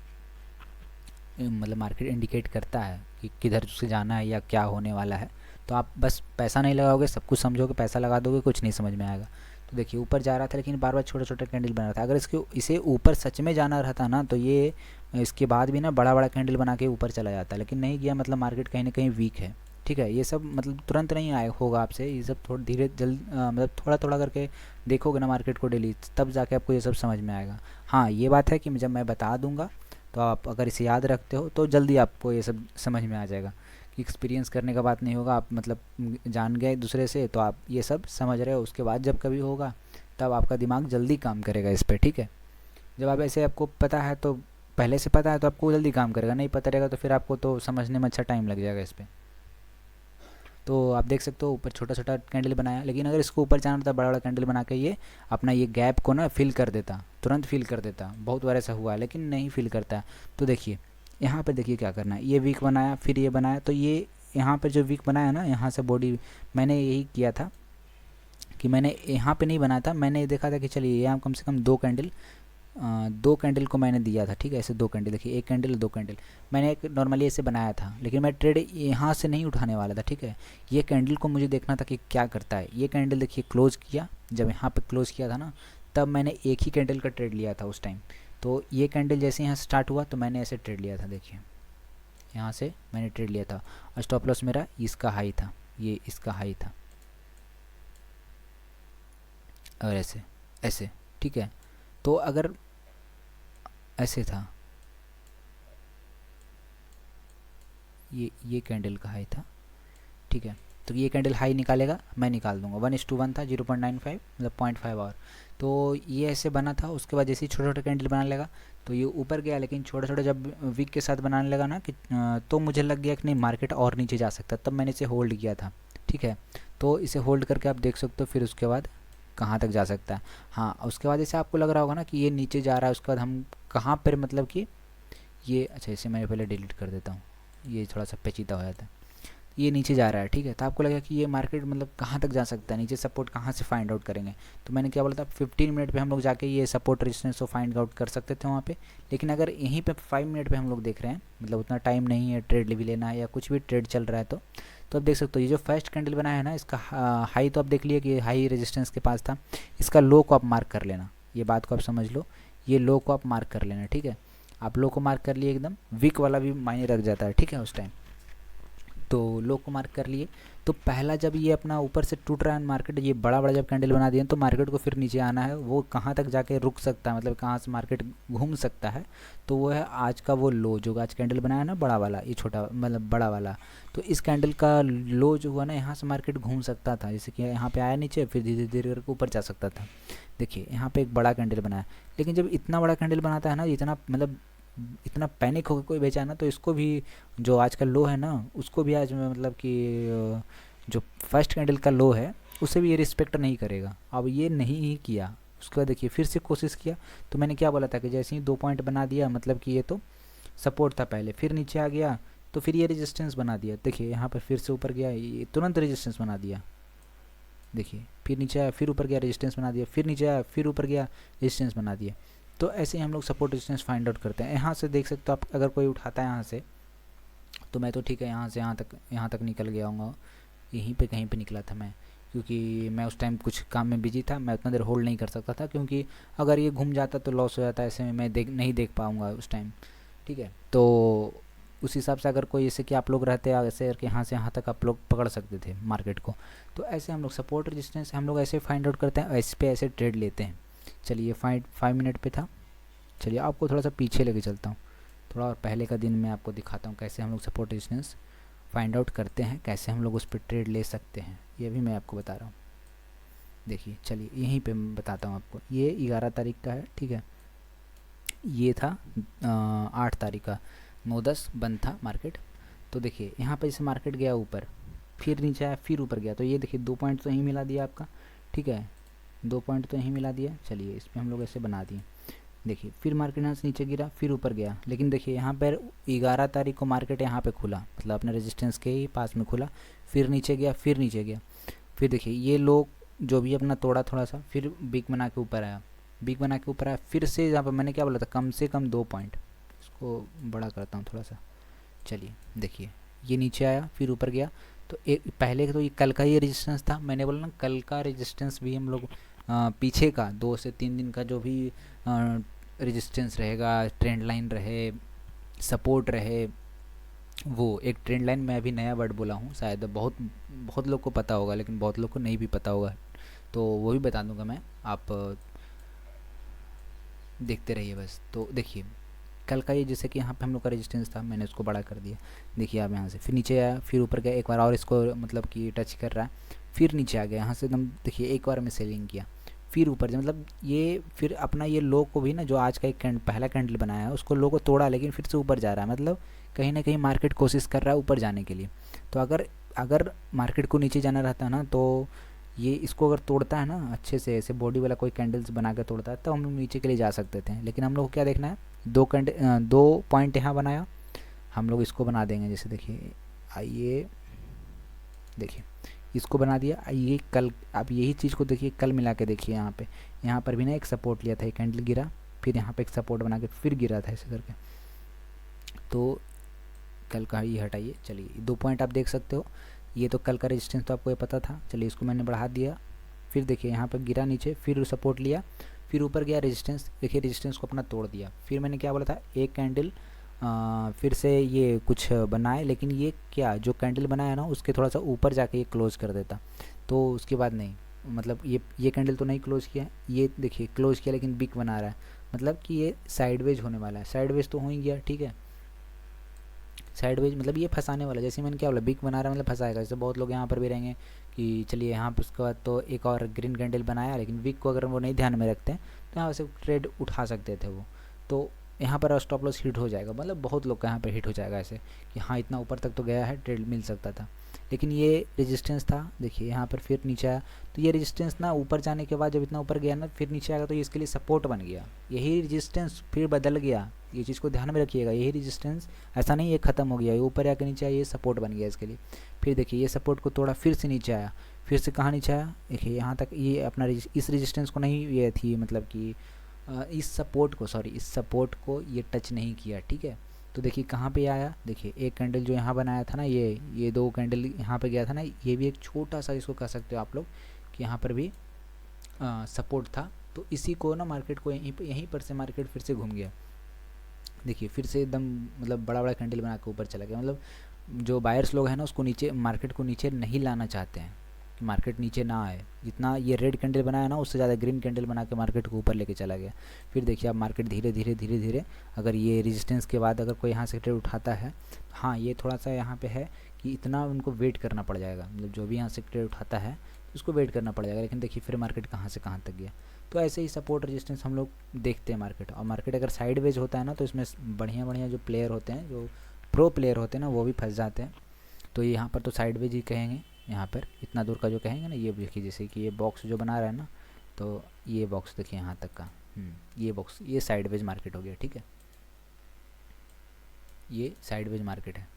मतलब मार्केट इंडिकेट करता है कि किधर से जाना है या क्या होने वाला है। तो आप बस पैसा नहीं लगाओगे, सब कुछ समझोगे, पैसा लगा दोगे, कुछ नहीं समझ में आएगा। तो देखिए ऊपर जा रहा था लेकिन बार बार छोटा छोटा कैंडल बना रहा था। अगर इसे ऊपर सच में जाना रहता ना तो ये इसके बाद भी ना बड़ा बड़ा कैंडल बना के ऊपर चला जाता, लेकिन नहीं गया, मतलब मार्केट कहीं ना कहीं वीक है, ठीक है। ये सब मतलब तुरंत नहीं आए होगा आपसे, ये सब थोड़ा धीरे मतलब थोड़ा थोड़ा करके देखोगे ना मार्केट को डेली, तब जाके आपको ये सब समझ में आएगा। हाँ ये बात है कि जब मैं बता दूंगा तो आप अगर इसे याद रखते हो तो जल्दी आपको ये सब समझ में आ जाएगा। कि एक्सपीरियंस करने का बात नहीं होगा, आप मतलब जान गए दूसरे से तो आप ये सब समझ रहे हो, उसके बाद जब कभी होगा तब आपका दिमाग जल्दी काम करेगा इस पर, ठीक है। जब आप ऐसे आपको पता है तो पहले से पता है तो आपको जल्दी काम करेगा, नहीं पता रहेगा तो फिर आपको तो समझने में अच्छा टाइम लग जाएगा इस पर। तो आप देख सकते हो ऊपर छोटा छोटा कैंडल बनाया, लेकिन अगर इसको ऊपर जाना था बड़ा बड़ा कैंडल बना के ये अपना ये गैप को ना फिल कर देता, तुरंत फिल कर देता। बहुत बार ऐसा हुआ है लेकिन नहीं फिल करता। तो देखिए यहाँ पे देखिए क्या करना है, ये वीक बनाया फिर ये बनाया, तो ये यहाँ पर जो वीक बनाया ना यहाँ से बॉडी, मैंने यही किया था कि मैंने यहाँ पे नहीं बनाया था, मैंने देखा था कि चलिए यहाँ कम से कम दो कैंडल को मैंने दिया था, ठीक है। ऐसे दो कैंडल देखिए, एक कैंडल दो कैंडल मैंने एक नॉर्मली ऐसे बनाया था, लेकिन मैं ट्रेड यहाँ से नहीं उठाने वाला था, ठीक है। ये कैंडल को मुझे देखना था कि क्या करता है। ये कैंडल देखिए क्लोज किया, जब यहाँ पे क्लोज किया था ना तब मैंने एक ही कैंडल का ट्रेड लिया था उस टाइम। तो ये कैंडल जैसे यहाँ स्टार्ट हुआ तो मैंने ऐसे ट्रेड लिया था, देखिए यहाँ से मैंने ट्रेड लिया था और स्टॉप लॉस मेरा इसका हाई था, ये इसका हाई था, और ऐसे ऐसे, ठीक है। तो अगर ऐसे था, ये कैंडल का हाई था, ठीक है। तो ये कैंडल हाई निकालेगा, मैं निकाल दूंगा, 1:1 था, 0.95 मतलब 0.5 और। तो ये ऐसे बना था, उसके बाद जैसे ही छोटे छोटे कैंडल बनाने लगा तो ये ऊपर गया, लेकिन छोटे छोटे जब वीक के साथ बनाने लगा ना कि तो मुझे लग गया कि नहीं मार्केट और नीचे जा सकता, तब मैंने इसे होल्ड किया था, ठीक है। तो इसे होल्ड करके आप देख सकते हो फिर उसके बाद कहाँ तक जा सकता है। हाँ उसके बाद जैसे आपको लग रहा होगा ना कि ये नीचे जा रहा है, उसके बाद हम कहाँ पर मतलब कि ये, अच्छा इसे मैं पहले डिलीट कर देता हूँ, ये थोड़ा सा पेचीदा हो जाता है। ये नीचे जा रहा है, ठीक है। तो आपको लगा कि ये मार्केट मतलब कहाँ तक जा सकता है, नीचे सपोर्ट कहाँ से फाइंड आउट करेंगे। तो मैंने क्या बोला था 15 मिनट पे हम लोग जाके ये सपोर्ट रेजिस्टेंस को फाइंड आउट कर सकते थे वहाँ पे। लेकिन अगर यहीं पे 5 मिनट पे हम लोग देख रहे हैं, मतलब उतना टाइम नहीं है ट्रेड भी लेना है या कुछ भी ट्रेड चल रहा है, तो आप देख सकते हो ये जो फर्स्ट कैंडल बना है ना इसका हाई तो आप देख लिए कि हाई रेजिस्टेंस के पास था, इसका लो को आप मार्क कर लेना, ये बात को आप समझ लो, ये लो को आप मार्क कर लेना, ठीक है। आप लो को मार्क कर लिए, एकदम वीक वाला भी मायने रख जाता है, ठीक है उस टाइम। तो लो को मार्क कर लिए, तो पहला जब ये अपना ऊपर से टूट रहा है मार्केट, ये बड़ा बड़ा जब कैंडल बना दिए तो मार्केट को फिर नीचे आना है, वो कहाँ तक जाके रुक सकता है, मतलब कहाँ से मार्केट घूम सकता है। तो वो है आज का वो लो, जो आज कैंडल बनाया ना बड़ा वाला, ये छोटा मतलब बड़ा वाला, तो इस कैंडल का लो जो हुआ ना यहाँ से मार्केट घूम सकता था, जैसे कि यहाँ पे आया नीचे फिर धीरे धीरे करके ऊपर जा सकता था। देखिए यहाँ पे एक बड़ा कैंडल बनाया, लेकिन जब इतना बड़ा कैंडल बनाता है ना, इतना मतलब इतना पैनिक होकर कोई बेचा ना, तो इसको भी जो आज का लो है ना उसको भी आज मतलब कि जो फर्स्ट कैंडल का लो है उसे भी ये रिस्पेक्ट नहीं करेगा। अब ये नहीं ही किया, उसके बाद देखिए फिर से कोशिश किया। तो मैंने क्या बोला था कि जैसे ही 2 पॉइंट बना दिया, मतलब कि ये तो सपोर्ट था पहले, फिर नीचे आ गया तो फिर ये रेजिस्टेंस बना दिया। देखिए यहाँ पर फिर से ऊपर गया, ये तुरंत रेजिस्टेंस बना दिया, देखिए फिर नीचे आया फिर ऊपर गया रेजिस्टेंस बना दिया, फिर नीचे आया फिर ऊपर गया रेजिस्टेंस बना दिया। तो ऐसे ही हम लोग सपोर्ट रेजिस्टेंस फाइंड आउट करते हैं। यहाँ से देख सकते हो आप, अगर कोई उठाता है यहाँ से, तो मैं तो ठीक है यहाँ से यहाँ तक निकल गया हूँ, यहीं पे कहीं पे निकला था मैं, क्योंकि मैं उस टाइम कुछ काम में बिजी था, मैं उतना देर होल्ड नहीं कर सकता था, क्योंकि अगर ये घूम जाता तो लॉस हो जाता, ऐसे में मैं नहीं देख पाऊँगा उस टाइम, ठीक है। तो उस हिसाब से अगर कोई जैसे कि आप लोग रहते हैं ऐसे करके यहाँ से यहाँ तक आप लोग पकड़ सकते थे मार्केट को। तो ऐसे हम लोग सपोर्ट रेजिस्टेंस हम लोग ऐसे फाइंड आउट करते हैं, ऐसे पे ऐसे ट्रेड लेते हैं। चलिए 5 मिनट पे था, चलिए आपको थोड़ा सा पीछे लेके चलता हूँ, थोड़ा और पहले का दिन मैं आपको दिखाता हूँ कैसे हम लोग सपोर्ट रेजिस्टेंस फाइंड आउट करते हैं, कैसे हम लोग उस पर ट्रेड ले सकते हैं, ये भी मैं आपको बता रहा हूँ। देखिए चलिए यहीं पे मैं बताता हूँ आपको, ये 11 तारीख का है, ठीक है। ये था 8 तारीख का, 9:10 बंद था मार्केट। तो देखिए यहाँ पर जैसे मार्केट गया ऊपर, फिर नीचे आया, फिर ऊपर गया, तो ये देखिए 2 पॉइंट तो यहीं मिला दिया आपका, ठीक है, 2 पॉइंट तो यहीं मिला दिया। चलिए इस पर हम लोग ऐसे बना दिए। देखिए फिर मार्केट यहाँ से नीचे गिरा, फिर ऊपर गया, लेकिन देखिए यहाँ पर 11 तारीख को मार्केट यहाँ पे खुला, मतलब अपने रेजिस्टेंस के ही पास में खुला, फिर नीचे गया, फिर नीचे गया, फिर देखिए ये लोग जो भी अपना तोड़ा थोड़ा सा, फिर बिग बना के ऊपर आया, बिग बना के ऊपर आया, फिर से यहाँ पर मैंने क्या बोला था, कम से कम 2 पॉइंट। इसको बड़ा करता हूँ थोड़ा सा। चलिए देखिए ये नीचे आया, फिर ऊपर गया, तो एक पहले तो ये कल का ये रेजिस्टेंस था, मैंने बोला ना कल का रेजिस्टेंस भी हम लोग पीछे का 2 से 3 दिन का जो भी रेजिस्टेंस रहेगा, ट्रेंड लाइन रहे, सपोर्ट रहे, वो एक ट्रेंड लाइन, मैं अभी नया वर्ड बोला हूँ, शायद बहुत बहुत लोग को पता होगा, लेकिन बहुत लोग को नहीं भी पता होगा, तो वो भी बता दूंगा मैं, आप देखते रहिए बस। तो देखिए कल का ये जैसे कि यहाँ पे हम लोग का रेजिस्टेंस था, मैंने उसको बड़ा कर दिया, देखिए आप यहाँ से फिर नीचे आया, फिर ऊपर गया, एक बार और इसको मतलब कि टच कर रहा है, फिर नीचे आ गया, यहाँ से एकदम देखिए एक बार में सेलिंग किया, फिर ऊपर मतलब ये फिर अपना ये लो को भी ना, जो आज का एक पहला कैंडल बनाया है उसको लो को तोड़ा, लेकिन फिर से ऊपर जा रहा है, मतलब कहीं ना कहीं मार्केट कोशिश कर रहा है ऊपर जाने के लिए। तो अगर अगर मार्केट को नीचे जाना रहता है ना, तो ये इसको अगर तोड़ता है ना अच्छे से, ऐसे बॉडी वाला कोई कैंडल्स बना कर तोड़ता है, तो हम लोग नीचे के लिए जा सकते थे, लेकिन हम लोग को क्या देखना है, 2 पॉइंट यहाँ बनाया, हम लोग इसको बना देंगे, जैसे देखिए आइए देखिए इसको बना दिया, ये कल आप यही चीज़ को देखिए कल मिला के देखिए, यहाँ पर भी ना एक सपोर्ट लिया था, एक कैंडल गिरा, फिर यहाँ पे एक सपोर्ट बना के फिर गिरा था ऐसे करके, तो कल का ये हटाइए। चलिए 2 पॉइंट आप देख सकते हो, ये तो कल का रेजिस्टेंस तो आपको ये पता था, चलिए इसको मैंने बढ़ा दिया, फिर देखिए यहाँ पर गिरा नीचे, फिर सपोर्ट लिया, फिर ऊपर गया रेजिस्टेंस, देखिए रेजिस्टेंस को अपना तोड़ दिया, फिर मैंने क्या बोला था, एक कैंडल फिर से ये कुछ बनाए, लेकिन ये क्या जो कैंडल बनाया ना उसके थोड़ा सा ऊपर जाके ये क्लोज कर देता, तो उसके बाद नहीं, मतलब ये कैंडल तो नहीं क्लोज किया, ये देखिए क्लोज किया लेकिन बिग बना रहा है, मतलब कि ये साइडवेज होने वाला है, साइडवेज तो हो ही गया, ठीक है, साइडवेज मतलब ये फंसाने वाला, जैसे मैंने क्या बोला बिग बना रहा है मतलब फंसाएगा, जैसे बहुत लोग यहाँ पर भी रहेंगे कि चलिए यहाँ पर उसके बाद तो एक और ग्रीन कैंडल बनाया, लेकिन बिग को अगर वो नहीं ध्यान में रखते हैं तो यहाँ से ट्रेड उठा सकते थे वो, तो यहाँ पर स्टॉप लॉस हिट हो जाएगा, मतलब बहुत लोग का यहाँ पर हिट हो जाएगा ऐसे कि हाँ इतना ऊपर तक तो गया है, ट्रेड मिल सकता था, लेकिन ये रेजिस्टेंस था, देखिए यहाँ पर फिर नीचे आया, तो ये रेजिस्टेंस ना ऊपर जाने के बाद जब इतना ऊपर गया ना फिर नीचे आएगा, तो ये इसके लिए सपोर्ट बन गया, यही रेजिस्टेंस फिर बदल गया, ये चीज़ को ध्यान में रखिएगा, यही रेजिस्टेंस ऐसा नहीं ये ख़त्म हो गया, ये ऊपर आके नीचे आया, ये सपोर्ट बन गया इसके लिए, फिर देखिए ये सपोर्ट को तोड़ा, फिर से नीचे आया, फिर से कहाँ नीचे आया, देखिए यहाँ तक, ये अपना इस रेजिस्टेंस को नहीं, ये थी मतलब कि इस सपोर्ट को ये टच नहीं किया, ठीक है, तो देखिए कहाँ पे आया, देखिए एक कैंडल जो यहाँ बनाया था ना, ये 2 कैंडल यहाँ पे गया था ना, ये भी एक छोटा सा इसको कह सकते हो आप लोग कि यहाँ पर भी सपोर्ट था, तो इसी को ना मार्केट को यहीं पर से मार्केट फिर से घूम गया, देखिए फिर से एकदम मतलब बड़ा बड़ा कैंडल बना के ऊपर चला गया, मतलब जो बायर्स लोग हैं ना उसको नीचे, मार्केट को नीचे नहीं लाना चाहते हैं कि मार्केट नीचे ना आए, जितना ये रेड कैंडल बनाया ना उससे ज़्यादा ग्रीन कैंडल बना के मार्केट को ऊपर लेके चला गया, फिर देखिए अब मार्केट धीरे धीरे अगर ये रेजिस्टेंस के बाद अगर कोई यहाँ से ट्रेड उठाता है, हाँ ये थोड़ा सा यहाँ पे है कि इतना उनको वेट करना पड़ जाएगा, मतलब जो भी यहाँ से ट्रेड उठाता है उसको वेट करना पड़ जाएगा, लेकिन देखिए फिर मार्केट कहाँ से कहाँ तक गया, तो ऐसे ही सपोर्ट रेजिस्टेंस हम लोग देखते हैं मार्केट, और मार्केट अगर साइडवेज होता है ना तो इसमें बढ़िया बढ़िया जो प्लेयर होते हैं, जो प्रो प्लेयर होते हैं ना, वो भी फंस जाते हैं, तो यहाँ पर तो साइडवेज ही कहेंगे, यहाँ पर इतना दूर का जो कहेंगे ना, ये देखिए जैसे कि ये बॉक्स जो बना रहा है ना, तो ये बॉक्स देखिए यहाँ तक का, ये बॉक्स, ये साइडवेज मार्केट हो गया, ठीक है, ये साइडवेज मार्केट है।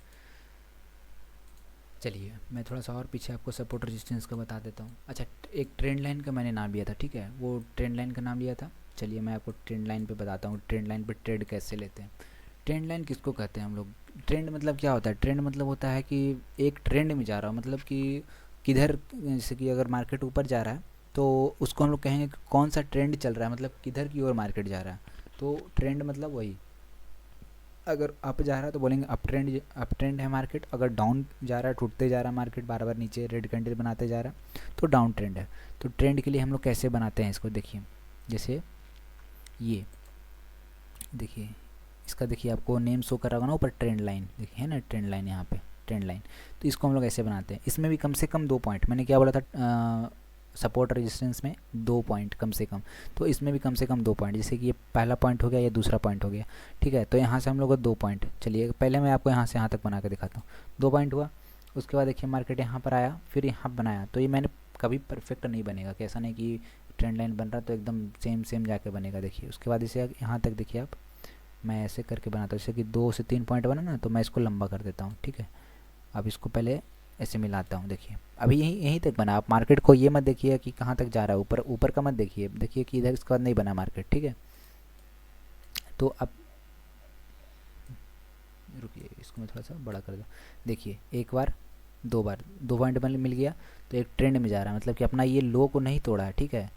चलिए मैं थोड़ा सा और पीछे आपको सपोर्ट रेजिस्टेंस का बता देता हूँ। अच्छा, एक ट्रेंड लाइन का मैंने नाम लिया था, ठीक है, वो ट्रेंड लाइन का नाम लिया था, चलिए मैं आपको ट्रेंड लाइन पे बताता हूँ, ट्रेंड लाइन पे ट्रेड कैसे लेते हैं। ट्रेंड लाइन किसको कहते हैं हम लोग, ट्रेंड मतलब क्या होता है, ट्रेंड मतलब होता है कि एक ट्रेंड में जा रहा हो, मतलब कि किधर, जैसे कि अगर मार्केट ऊपर जा रहा है तो उसको हम लोग कहेंगे कि कौन सा ट्रेंड चल रहा है, मतलब किधर की ओर मार्केट जा रहा है, तो ट्रेंड मतलब वही, अगर अप जा रहा है तो बोलेंगे अप ट्रेंड है मार्केट, अगर डाउन जा रहा है, टूटते जा रहा है मार्केट, बार बार नीचे रेड कैंडल बनाते जा रहा है, तो डाउन ट्रेंड है। तो ट्रेंड के लिए हम लोग कैसे बनाते हैं इसको, देखिए जैसे ये देखिए, इसका देखिए आपको नेम शो कर रहा होगा ना ऊपर, ट्रेंड लाइन देखिए है ना, ट्रेंड लाइन यहाँ पे ट्रेंड लाइन, तो इसको हम लोग ऐसे बनाते हैं, इसमें भी कम से कम 2 पॉइंट, मैंने क्या बोला था सपोर्ट रेजिस्टेंस में 2 पॉइंट कम से कम, तो इसमें भी कम से कम 2 पॉइंट, जैसे कि ये पहला पॉइंट हो गया, ये दूसरा पॉइंट हो गया, ठीक है। तो यहाँ से हम लोग को 2 पॉइंट, चलिए पहले मैं आपको यहाँ से यहाँ तक बना के दिखाता हूँ। 2 पॉइंट हुआ, उसके बाद देखिए मार्केट यहाँ पर आया, फिर यहाँ बनाया, तो ये मैंने कभी परफेक्ट नहीं बनेगा, कैसा नहीं कि ट्रेंड लाइन बन रहा तो एकदम सेम सेम जाके बनेगा। देखिए उसके बाद इसे यहाँ तक देखिए आप, मैं ऐसे करके बनाता हूँ, जैसे कि 2 से 3 पॉइंट बना ना, तो मैं इसको लंबा कर देता हूँ, ठीक है। अब इसको पहले ऐसे मिलाता हूँ, देखिए अभी यहीं तक बना। आप मार्केट को ये मत देखिए कि कहाँ तक जा रहा है, ऊपर ऊपर का मत देखिए, देखिए कि इधर इसके बाद नहीं बना मार्केट, ठीक है। तो अब रुकिए, इसको मैं थोड़ा सा बड़ा कर दूँ। देखिए एक बार, 2 बार 2 पॉइंट मिल गया, तो एक ट्रेंड में जा रहा है, मतलब कि अपना ये लो को नहीं तोड़ा है, ठीक है।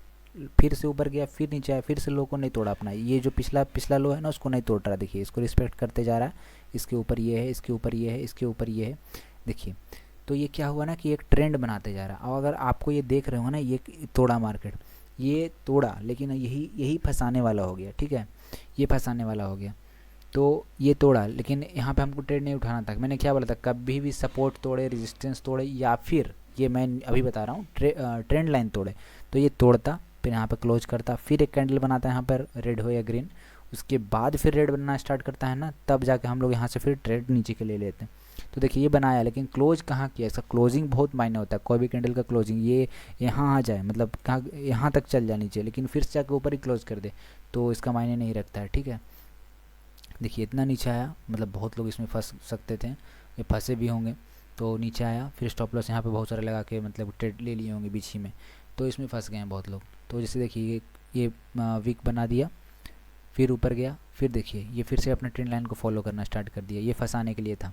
फिर से ऊपर गया, फिर नीचे आया, फिर से लो को नहीं तोड़ा अपना, ये जो पिछला लो है ना उसको नहीं तोड़ रहा, देखिए इसको रिस्पेक्ट करते जा रहा है। इसके ऊपर ये है, इसके ऊपर ये है, इसके ऊपर ये है, देखिए। तो ये क्या हुआ ना कि एक ट्रेंड बनाते जा रहा है। और अगर आपको ये देख रहे हो ना, ये तोड़ा मार्केट, ये तोड़ा, लेकिन यही फंसाने वाला हो गया, ठीक है, ये फंसाने वाला हो गया। तो ये तोड़ा, लेकिन यहाँ पे हमको ट्रेड नहीं उठाना था। मैंने क्या बोला था, कभी भी सपोर्ट तोड़े, रेजिस्टेंस तोड़े, या फिर ये मैं अभी बता रहा हूँ ट्रेंड लाइन तोड़े, तो ये तोड़ता, फिर यहाँ पर क्लोज करता, फिर एक कैंडल बनाता है यहाँ पर, रेड हो या ग्रीन, उसके बाद फिर रेड बनना स्टार्ट करता है ना, तब जाके हम लोग यहाँ से फिर ट्रेड नीचे के ले लेते हैं। तो देखिए ये बनाया, लेकिन क्लोज कहाँ किया, इसका क्लोजिंग बहुत मायने होता है। कोई भी कैंडल का क्लोजिंग ये यहाँ आ जाए, मतलब कहाँ यहाँ तक चल जाए नीचे, लेकिन फिर से जाके ऊपर ही क्लोज कर दे, तो इसका मायने नहीं रखता है, ठीक है। देखिए इतना नीचे आया, मतलब बहुत लोग इसमें फंस सकते थे, ये फंसे भी होंगे। तो नीचे आया, फिर स्टॉप लॉस यहाँ पे बहुत सारे लगा के मतलब ट्रेड ले लिए होंगे बीच ही में, तो इसमें फंस गए हैं बहुत लोग। तो जैसे देखिए ये वीक बना दिया, फिर ऊपर गया, फिर देखिए ये फिर से अपने ट्रेंड लाइन को फॉलो करना स्टार्ट कर दिया, ये फंसाने के लिए था।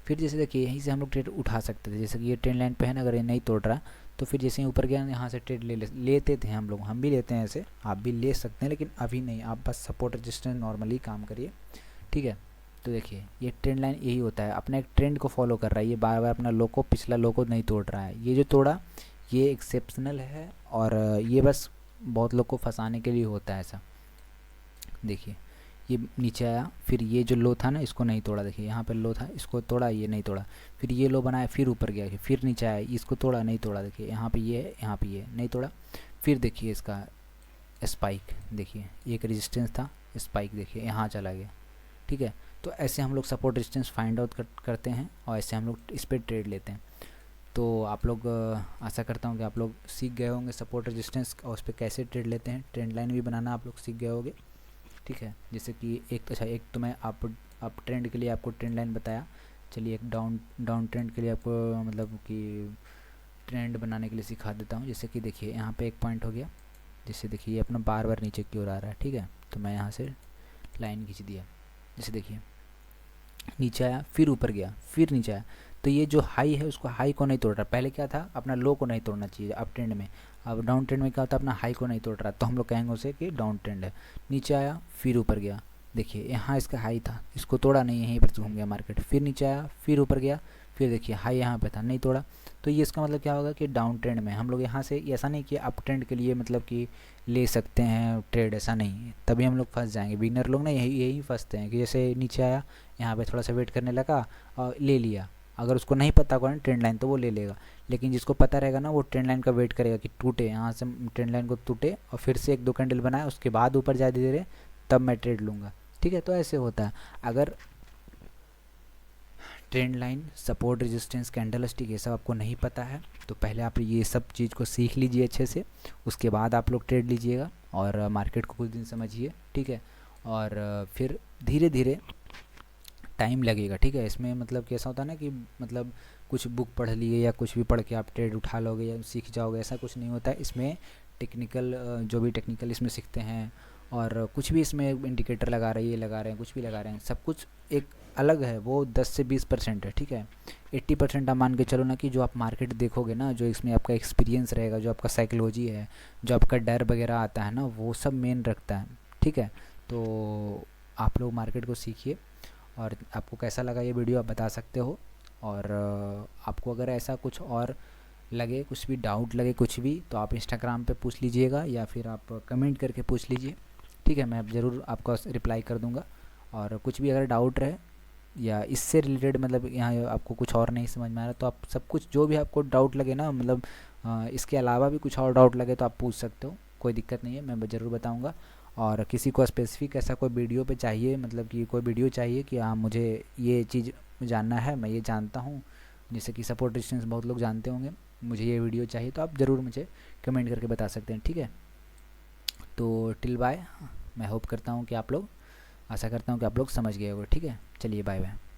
फिर जैसे देखिए यहीं से हम लोग ट्रेड उठा सकते थे, जैसे कि ये ट्रेंड लाइन पे है ना, अगर ये नहीं तोड़ रहा तो फिर जैसे ही ऊपर गया यहाँ से ट्रेड लेते थे हम लोग, हम भी लेते हैं ऐसे, आप भी ले सकते हैं, लेकिन अभी नहीं, आप बस सपोर्ट रजिस्टेंस नॉर्मली काम करिए, ठीक है। तो देखिए ये ट्रेंड लाइन यही होता है, अपना एक ट्रेंड को फॉलो कर रहा है, ये बार बार अपना लो को, पिछला लो को नहीं तोड़ रहा है। ये जो तोड़ा ये एक्सेप्शनल है, और ये बस बहुत लोग को फंसाने के लिए होता है ऐसा। देखिए ये नीचे आया, फिर ये जो लो था ना इसको नहीं तोड़ा, देखिए यहाँ पर लो था, इसको तोड़ा, ये नहीं तोड़ा, फिर ये लो बनाया, फिर ऊपर गया, फिर नीचे आया, इसको तोड़ा, नहीं तोड़ा, देखिए यहाँ पे ये है, यहाँ पे ये नहीं तोड़ा। फिर देखिए इसका स्पाइक, देखिए एक रेजिस्टेंस था, स्पाइक देखिए यहाँ चला गया, ठीक है। तो ऐसे हम लोग सपोर्ट रेजिस्टेंस फाइंड आउट करते हैं, और ऐसे हम लोग इस पर ट्रेड लेते हैं। तो आप लोग आशा करता हूँ कि आप लोग सीख गए होंगे सपोर्ट रेजिस्टेंस और उस पर कैसे ट्रेड लेते हैं, ट्रेंड लाइन भी बनाना आप लोग सीख गए होंगे, ठीक है। जैसे कि एक तो मैं आप ट्रेंड के लिए आपको ट्रेंड लाइन बताया, चलिए एक डाउन ट्रेंड के लिए आपको मतलब कि ट्रेंड बनाने के लिए सिखा देता हूँ। जैसे कि देखिए यहाँ पे एक पॉइंट हो गया, जैसे देखिए ये अपना बार बार नीचे की ओर आ रहा है, ठीक है। तो मैं यहाँ से लाइन खींच दिया, जैसे देखिए नीचे आया, फिर ऊपर गया, फिर नीचे आया, तो ये जो हाई है उसको, हाई को नहीं तोड़ रहा, पहले क्या था अपना लो को नहीं तोड़ना चाहिए अप ट्रेंड में, अब डाउन ट्रेंड में क्या होता है अपना हाई को नहीं तोड़ रहा, तो हम लोग कहेंगे उसे कि डाउन ट्रेंड है। नीचे आया, फिर ऊपर गया, देखिए यहाँ इसका हाई था, इसको तोड़ा नहीं, यहीं पर घूम गया मार्केट, फिर नीचे आया, फिर ऊपर गया, फिर देखिए हाई यहाँ पे था, नहीं तोड़ा। तो ये इसका मतलब क्या होगा कि डाउन ट्रेंड में हम लोग यहाँ से, ऐसा नहीं कि अप ट्रेंड के लिए मतलब कि ले सकते हैं ट्रेड, ऐसा नहीं है, तभी हम लोग फंस जाएंगे। बिगनर लोग ना यही फंसते हैं कि जैसे नीचे आया, यहाँ पे थोड़ा सा वेट करने लगा और ले लिया, अगर उसको नहीं पता होगा ना ट्रेंड लाइन तो वो ले लेगा, लेकिन जिसको पता रहेगा ना वो ट्रेंड लाइन का वेट करेगा कि टूटे, यहाँ से ट्रेंड लाइन को टूटे और फिर से 1-2 कैंडल बनाए, उसके बाद ऊपर जाए धीरे धीरे, तब मैं ट्रेड लूँगा, ठीक है। तो ऐसे होता है, अगर trend line, support, resistance, candle stick ये सब आपको नहीं पता है तो पहले आप ये सब चीज़ को सीख लीजिए अच्छे से, उसके बाद आप लोग ट्रेड लीजिएगा और मार्केट को कुछ दिन समझिए, ठीक है। और फिर धीरे धीरे टाइम लगेगा, ठीक है। इसमें मतलब कैसा होता है ना कि मतलब कुछ बुक पढ़ लिए या कुछ भी पढ़ के आप ट्रेड उठा लोगे या सीख जाओगे, ऐसा कुछ नहीं होता है। इसमें टेक्निकल जो भी टेक्निकल इसमें सीखते हैं, और कुछ भी इसमें इंडिकेटर लगा रहे हैं, ये लगा रहे हैं, कुछ भी लगा रहे हैं, सब कुछ एक अलग है, वो 10 से 20% है, ठीक है। 80% आप मान के चलो ना कि जो आप मार्केट देखोगे ना, जो इसमें आपका एक्सपीरियंस रहेगा, जो आपका साइकोलॉजी है, जो आपका डर वगैरह आता है ना, वो सब मेन रखता है, ठीक है। तो आप लोग मार्केट को सीखिए, और आपको कैसा लगा ये वीडियो आप बता सकते हो। और आपको अगर ऐसा कुछ और लगे, कुछ भी डाउट लगे कुछ भी, तो आप इंस्टाग्राम पे पूछ लीजिएगा या फिर आप कमेंट करके पूछ लीजिए, ठीक है। मैं ज़रूर आपका रिप्लाई कर दूंगा। और कुछ भी अगर डाउट रहे या इससे रिलेटेड मतलब यहाँ आपको कुछ और नहीं समझ में आ रहा, तो आप सब कुछ जो भी आपको डाउट लगे ना, मतलब इसके अलावा भी कुछ और डाउट लगे तो आप पूछ सकते हो, कोई दिक्कत नहीं है, मैं ज़रूर बताऊँगा। और किसी को स्पेसिफिक ऐसा कोई वीडियो पे चाहिए, मतलब कि कोई वीडियो चाहिए कि हाँ मुझे ये चीज़ जानना है, मैं ये जानता हूँ, जैसे कि सपोर्ट डिस्टेंस बहुत लोग जानते होंगे, मुझे ये वीडियो चाहिए, तो आप ज़रूर मुझे कमेंट करके बता सकते हैं, ठीक है। तो टिल बाय, मैं होप करता हूँ कि आप लोग, आशा करता हूँ कि आप लोग समझ गए होगे, ठीक है। चलिए बाय बाय।